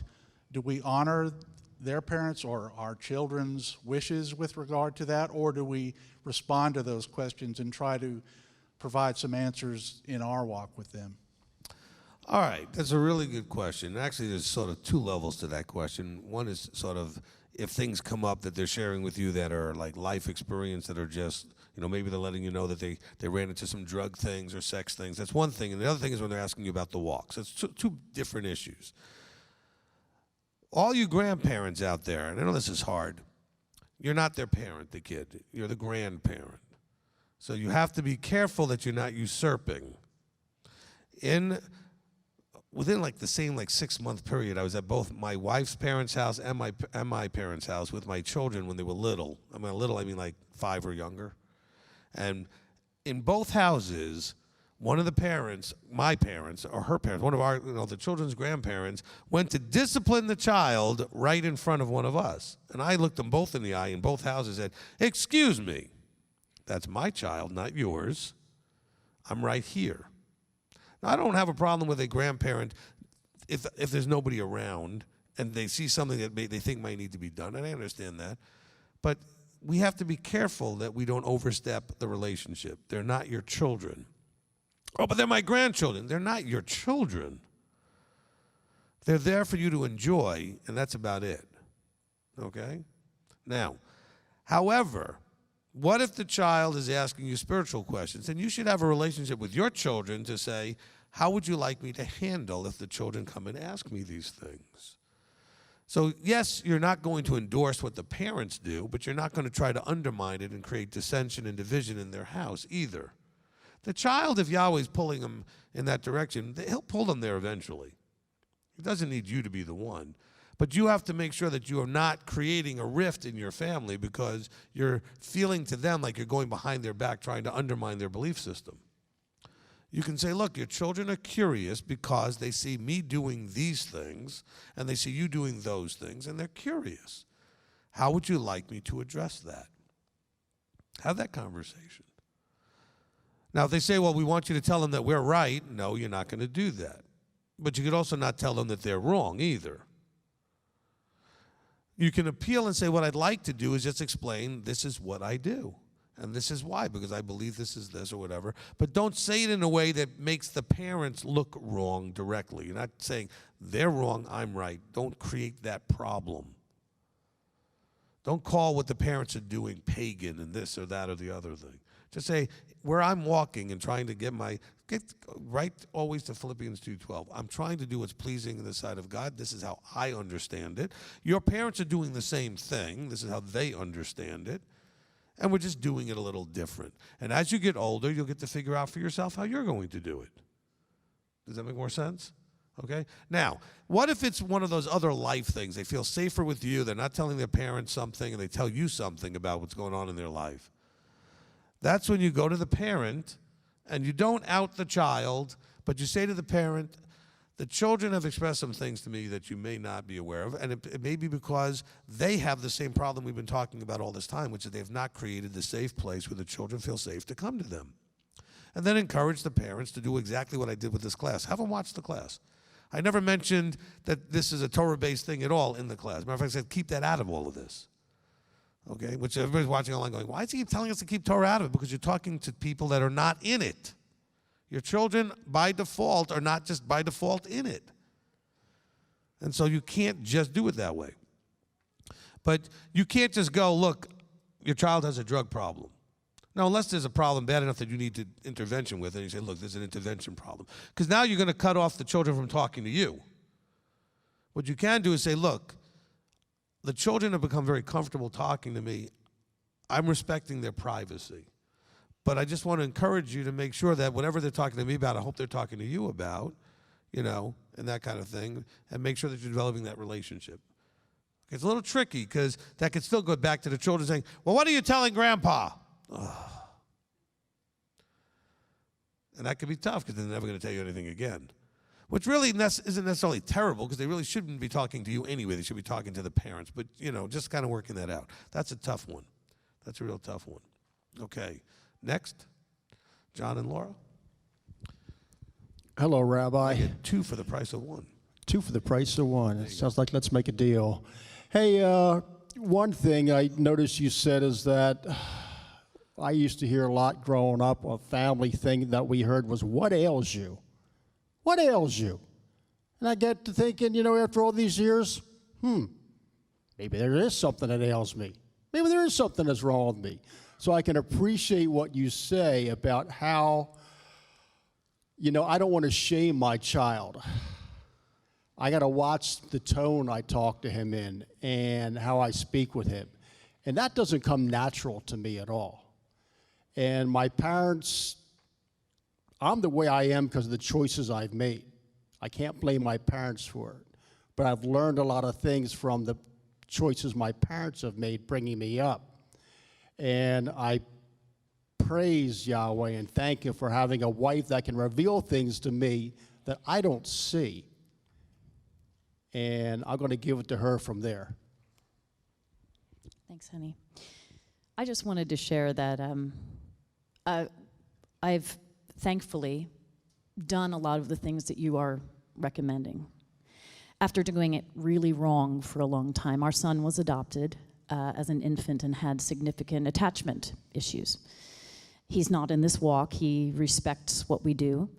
do we honor their parents or our children's wishes with regard to that, or do we respond to those questions and try to provide some answers in our walk with them? All right, that's a really good question. Actually, there's sort of two levels to that question. One is sort of if things come up that they're sharing with you that are like life experience that are just, maybe they're letting you know that they ran into some drug things or sex things. That's one thing. And the other thing is when they're asking you about the walks. It's two different issues. All you grandparents out there, and I know this is hard, you're not their parent, the kid. You're the grandparent. So you have to be careful that you're not usurping. Within like the same 6-month period, I was at both my wife's parents' house and my parents' house with my children when they were little. I mean like 5 or younger. And in both houses, one of the parents, my parents or her parents, one of our, the children's grandparents, went to discipline the child right in front of one of us. And I looked them both in the eye in both houses and said, "Excuse me, that's my child, not yours. I'm right here." Now, I don't have a problem with a grandparent if there's nobody around and they see something that they think might need to be done, and I understand that. But we have to be careful that we don't overstep the relationship. They're not your children. Oh, but they're my grandchildren. They're not your children. They're there for you to enjoy, and that's about it. Okay? Now, however, what if the child is asking you spiritual questions? And you should have a relationship with your children to say, how would you like me to handle if the children come and ask me these things? So, yes, you're not going to endorse what the parents do, but you're not going to try to undermine it and create dissension and division in their house either. The child, if Yahweh's pulling him in that direction, he'll pull them there eventually. He doesn't need you to be the one. But you have to make sure that you are not creating a rift in your family because you're feeling to them like you're going behind their back trying to undermine their belief system. You can say, look, your children are curious because they see me doing these things and they see you doing those things and they're curious. How would you like me to address that? Have that conversation. Now, if they say, well, we want you to tell them that we're right, no, you're not going to do that. But you could also not tell them that they're wrong either. You can appeal and say, what I'd like to do is just explain this is what I do. And this is why, because I believe this is this or whatever. But don't say it in a way that makes the parents look wrong directly. You're not saying they're wrong, I'm right. Don't create that problem. Don't call what the parents are doing pagan and this or that or the other thing. Just say, where I'm walking and trying to get right always to Philippians 2:12. I'm trying to do what's pleasing in the sight of God. This is how I understand it. Your parents are doing the same thing. This is how they understand it. And we're just doing it a little different. And as you get older, you'll get to figure out for yourself how you're going to do it. Does that make more sense? Okay? Now, what if it's one of those other life things? They feel safer with you. They're not telling their parents something, and they tell you something about what's going on in their life. That's when you go to the parent, and you don't out the child, but you say to the parent, the children have expressed some things to me that you may not be aware of, and it may be because they have the same problem we've been talking about all this time, which is they've not created the safe place where the children feel safe to come to them. And then encourage the parents to do exactly what I did with this class. Have them watch the class. I never mentioned that this is a Torah-based thing at all in the class. Matter of fact, I said keep that out of all of this. Okay, which everybody's watching online going, why is he telling us to keep Torah out of it? Because you're talking to people that are not in it. Your children, by default, are not just by default in it. And so you can't just do it that way. But you can't just go, look, your child has a drug problem. Now, unless there's a problem bad enough that you need intervention with it, and you say, look, there's an intervention problem. Because now you're going to cut off the children from talking to you. What you can do is say, look, the children have become very comfortable talking to me. I'm respecting their privacy. But I just want to encourage you to make sure that whatever they're talking to me about, I hope they're talking to you about, you know, and that kind of thing, and make sure that you're developing that relationship. It's a little tricky because that could still go back to the children saying, well, what are you telling Grandpa? Oh. And that could be tough because they're never going to tell you anything again. Which really isn't necessarily terrible because they really shouldn't be talking to you anyway. They should be talking to the parents. But, you know, just kind of working that out. That's a tough one. That's a real tough one. Okay. Next, John and Laura. Hello, Rabbi. Get 2 for the price of 1. 2 for the price of 1. It sounds like let's make a deal. Hey, one thing I noticed you said is that I used to hear a lot growing up, a family thing that we heard was, what ails you? What ails you? And I get to thinking, you know, after all these years, maybe there is something that ails me. Maybe there is something that's wrong with me. So I can appreciate what you say about how, you know, I don't want to shame my child. I got to watch the tone I talk to him in and how I speak with him. And that doesn't come natural to me at all. And my parents, I'm the way I am because of the choices I've made. I can't blame my parents for it. But I've learned a lot of things from the choices my parents have made bringing me up. And I praise Yahweh and thank Him for having a wife that can reveal things to me that I don't see. And I'm going to give it to her from there. Thanks, honey. I just wanted to share that I've thankfully done a lot of the things that you are recommending. After doing it really wrong for a long time, our son was adopted as an infant and had significant attachment issues. He's not in this walk. He respects what we do.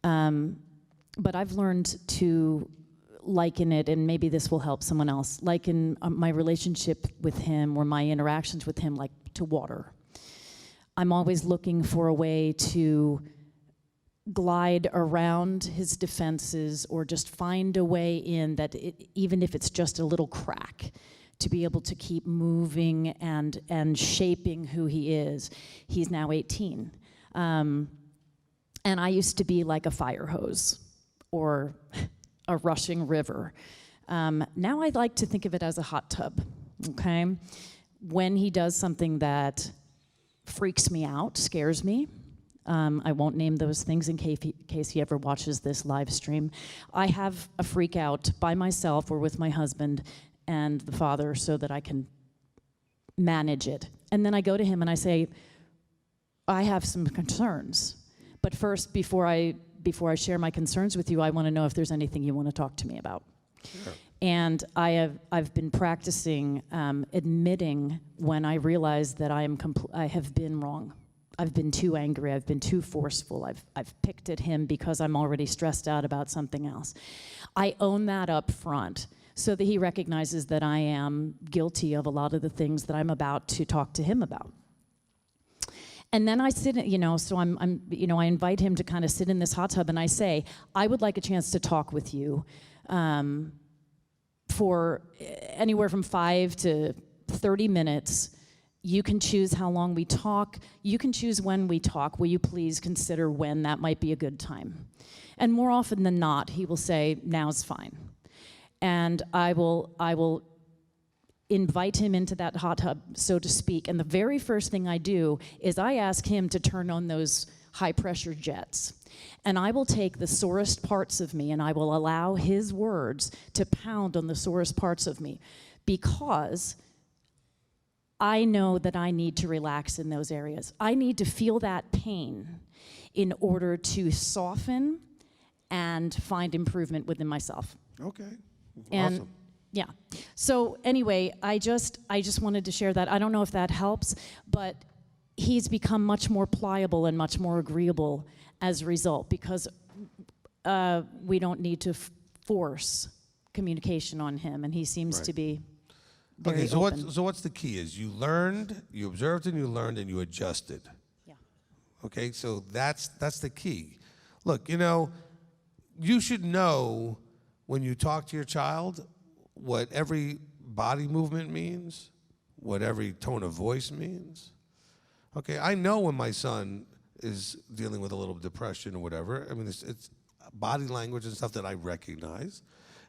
But I've learned to liken it, and maybe this will help someone else, liken my relationship with him or my interactions with him like to water. I'm always looking for a way to glide around his defenses or just find a way in that even if it's just a little crack, to be able to keep moving and shaping who he is. He's now 18. And I used to be like a fire hose or a rushing river. Now I like to think of it as a hot tub, okay? When he does something that freaks me out, scares me, I won't name those things in case he ever watches this live stream. I have a freak out by myself or with my husband and the father so that I can manage it. And then I go to him and I say, I have some concerns. But first, before I share my concerns with you, I want to know if there's anything you want to talk to me about. Sure. And I've been practicing admitting when I realize that I have been wrong. I've been too angry. I've been too forceful. I've picked at him because I'm already stressed out about something else. I own that up front so that he recognizes that I am guilty of a lot of the things that I'm about to talk to him about. And then I sit, so I invite him to kind of sit in this hot tub and I say, I would like a chance to talk with you for anywhere from 5 to 30 minutes. You can choose how long we talk. You can choose when we talk. Will you please consider when that might be a good time? And more often than not, he will say, now's fine. And I will invite him into that hot tub, so to speak. And the very first thing I do is I ask him to turn on those high-pressure jets. And I will take the sorest parts of me and I will allow his words to pound on the sorest parts of me because I know that I need to relax in those areas. I need to feel that pain in order to soften and find improvement within myself. Okay. And awesome. Yeah. So anyway, I just wanted to share that. I don't know if that helps, but he's become much more pliable and much more agreeable as a result because we don't need to force communication on him, and he seems Right. to be very Okay, so open. what's the key is you learned, you observed and you learned and you adjusted. Yeah. Okay, so that's the key. Look, you should know when you talk to your child what every body movement means, what every tone of voice means. Okay, I know when my son is dealing with a little depression or whatever. I mean, it's body language and stuff that I recognize.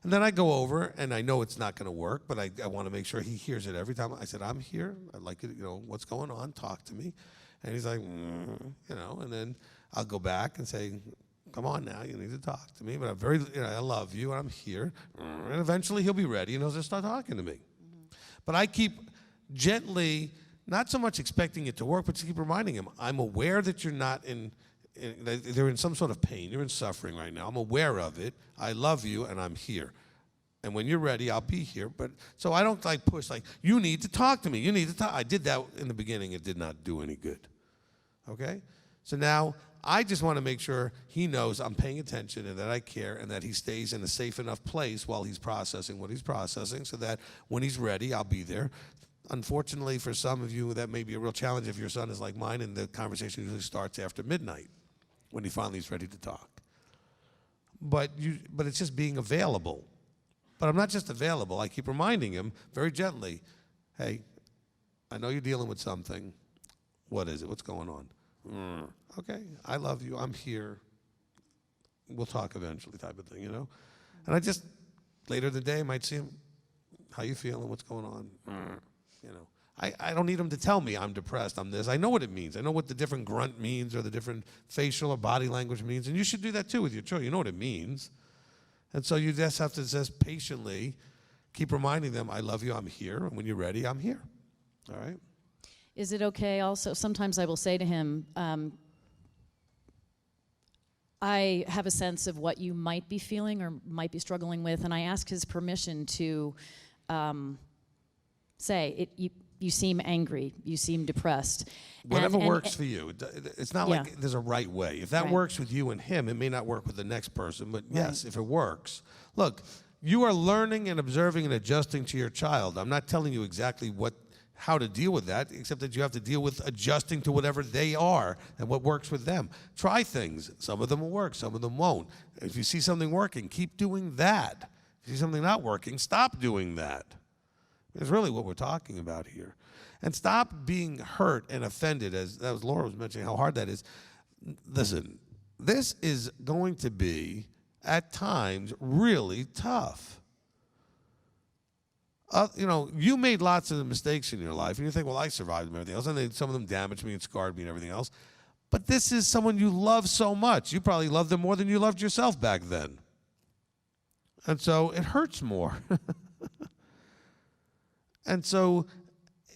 And then I go over, and I know it's not going to work, but I want to make sure he hears it every time. I said, I'm here. I'd like it, what's going on? Talk to me. And he's like, and then I'll go back and say, come on now, you need to talk to me. But I love you, and I'm here. And eventually he'll be ready, and he'll just start talking to me. Mm-hmm. But I keep gently, not so much expecting it to work, but to keep reminding him, I'm aware that you're not they're in some sort of pain. You're in suffering right now. I'm aware of it. I love you, and I'm here. And when you're ready, I'll be here. But so I don't push you need to talk to me. You need to talk. I did that in the beginning. It did not do any good. Okay? So now I just want to make sure he knows I'm paying attention and that I care and that he stays in a safe enough place while he's processing what he's processing so that when he's ready, I'll be there. Unfortunately, for some of you, that may be a real challenge if your son is like mine and the conversation usually starts after midnight when he finally is ready to talk. But it's just being available. But I'm not just available. I keep reminding him very gently, hey, I know you're dealing with something. What is it? What's going on? Okay, I love you. I'm here. We'll talk eventually type of thing, And I just, later in the day, I might see him, how you feeling? What's going on? I don't need him to tell me I'm depressed, I'm this. I know what it means. I know what the different grunt means or the different facial or body language means. And you should do that too with your children. You know what it means. And so you just have to just patiently keep reminding them, I love you, I'm here. And when you're ready, I'm here. All right? Is it okay also, sometimes I will say to him, I have a sense of what you might be feeling or might be struggling with, and I ask his permission to say, you seem angry, you seem depressed. Whatever works for you. It's not Yeah. like there's a right way. If that Right. works with you and him, it may not work with the next person, but yes, if it works. Look, you are learning and observing and adjusting to your child. I'm not telling you exactly how to deal with that, except that you have to deal with adjusting to whatever they are and what works with them. Try things. Some of them will work, some of them won't. If you see something working, keep doing that. If you see something not working, stop doing that. It's really what we're talking about here. And stop being hurt and offended, as Laura was mentioning, how hard that is. Listen, this is going to be, at times, really tough. You made lots of mistakes in your life, and you think, well, I survived and everything else, and then some of them damaged me and scarred me and everything else. But this is someone you love so much. You probably loved them more than you loved yourself back then. And so it hurts more. And so,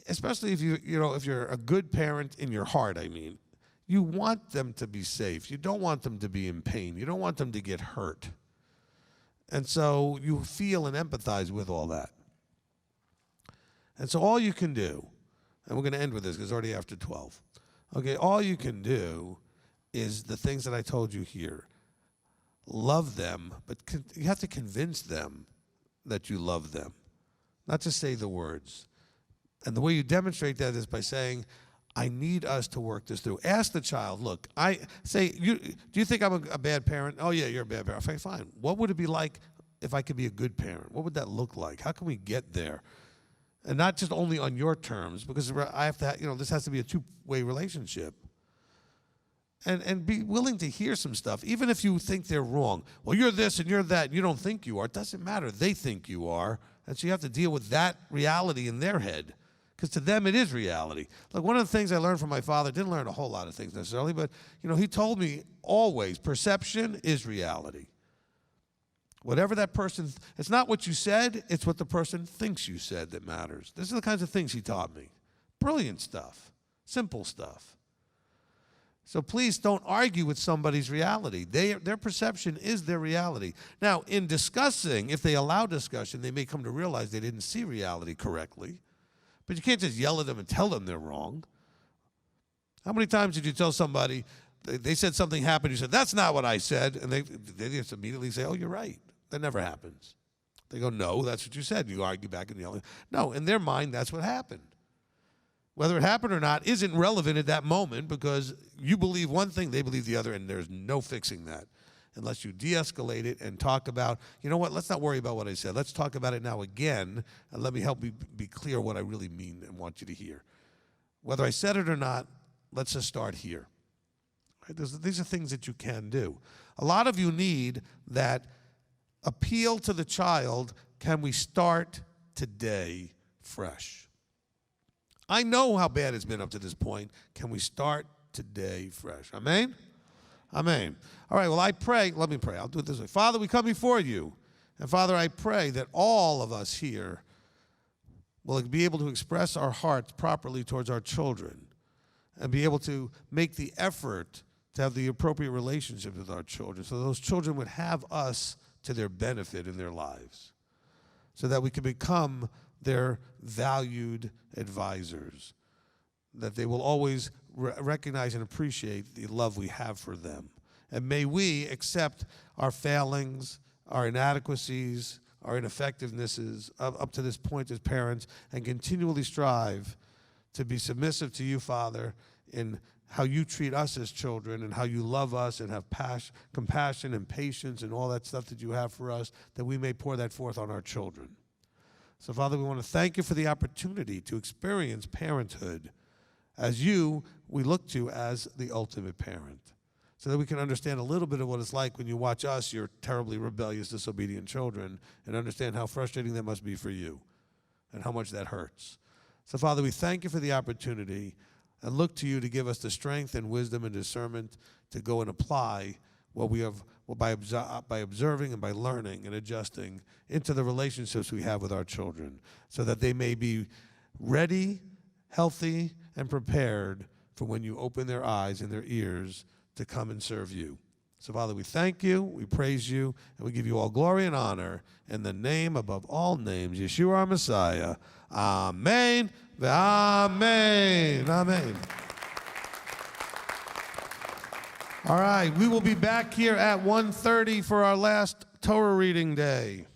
especially if if you're a good parent in your heart, you want them to be safe. You don't want them to be in pain. You don't want them to get hurt. And so you feel and empathize with all that. And so all you can do, and we're going to end with this because it's already after 12. Okay, all you can do is the things that I told you here. Love them, but you have to convince them that you love them. Not just say the words. And the way you demonstrate that is by saying, I need us to work this through. Ask the child, look, do you think I'm a bad parent? Oh, yeah, you're a bad parent. Okay, fine. What would it be like if I could be a good parent? What would that look like? How can we get there? And not just only on your terms, because I have to, this has to be a two-way relationship. And be willing to hear some stuff, even if you think they're wrong. Well, you're this and you're that, and you don't think you are. It doesn't matter. They think you are. And so you have to deal with that reality in their head, because to them it is reality. Look, one of the things I learned from my father, didn't learn a whole lot of things necessarily, but he told me always, perception is reality. Whatever that person, it's not what you said, it's what the person thinks you said that matters. These are the kinds of things he taught me. Brilliant stuff, simple stuff. So please don't argue with somebody's reality. Their perception is their reality. Now, in discussing, if they allow discussion, they may come to realize they didn't see reality correctly. But you can't just yell at them and tell them they're wrong. How many times did you tell somebody, they said something happened, you said, that's not what I said, and they just immediately say, oh, you're right. That never happens. They go, no, that's what you said. You argue back and yell. No, in their mind, that's what happened. Whether it happened or not isn't relevant at that moment because you believe one thing, they believe the other, and there's no fixing that unless you de-escalate it and talk about, you know what, let's not worry about what I said. Let's talk about it now again, and let me help you be clear what I really mean and want you to hear. Whether I said it or not, let's just start here. Right? These are things that you can do. A lot of you need that appeal to the child, can we start today fresh? I know how bad it's been up to this point. Can we start today fresh? Amen? Amen. All right, well, I pray. Let me pray. I'll do it this way. Father, we come before you. And Father, I pray that all of us here will be able to express our hearts properly towards our children and be able to make the effort to have the appropriate relationship with our children so those children would have us to their benefit in their lives so that we can become their valued advisors, that they will always recognize and appreciate the love we have for them. And may we accept our failings, our inadequacies, our ineffectivenesses up to this point as parents and continually strive to be submissive to you, Father, in how you treat us as children and how you love us and have compassion and patience and all that stuff that you have for us, that we may pour that forth on our children. So, Father, we want to thank you for the opportunity to experience parenthood as we look to as the ultimate parent, so that we can understand a little bit of what it's like when you watch us, your terribly rebellious, disobedient children, and understand how frustrating that must be for you and how much that hurts. So, Father, we thank you for the opportunity and look to you to give us the strength and wisdom and discernment to go and apply what we have by observing and by learning and adjusting into the relationships we have with our children so that they may be ready, healthy, and prepared for when you open their eyes and their ears to come and serve you. So, Father, we thank you, we praise you, and we give you all glory and honor in the name above all names, Yeshua our Messiah. Amen. Amen. Amen. All right, we will be back here at 1:30 for our last Torah reading day.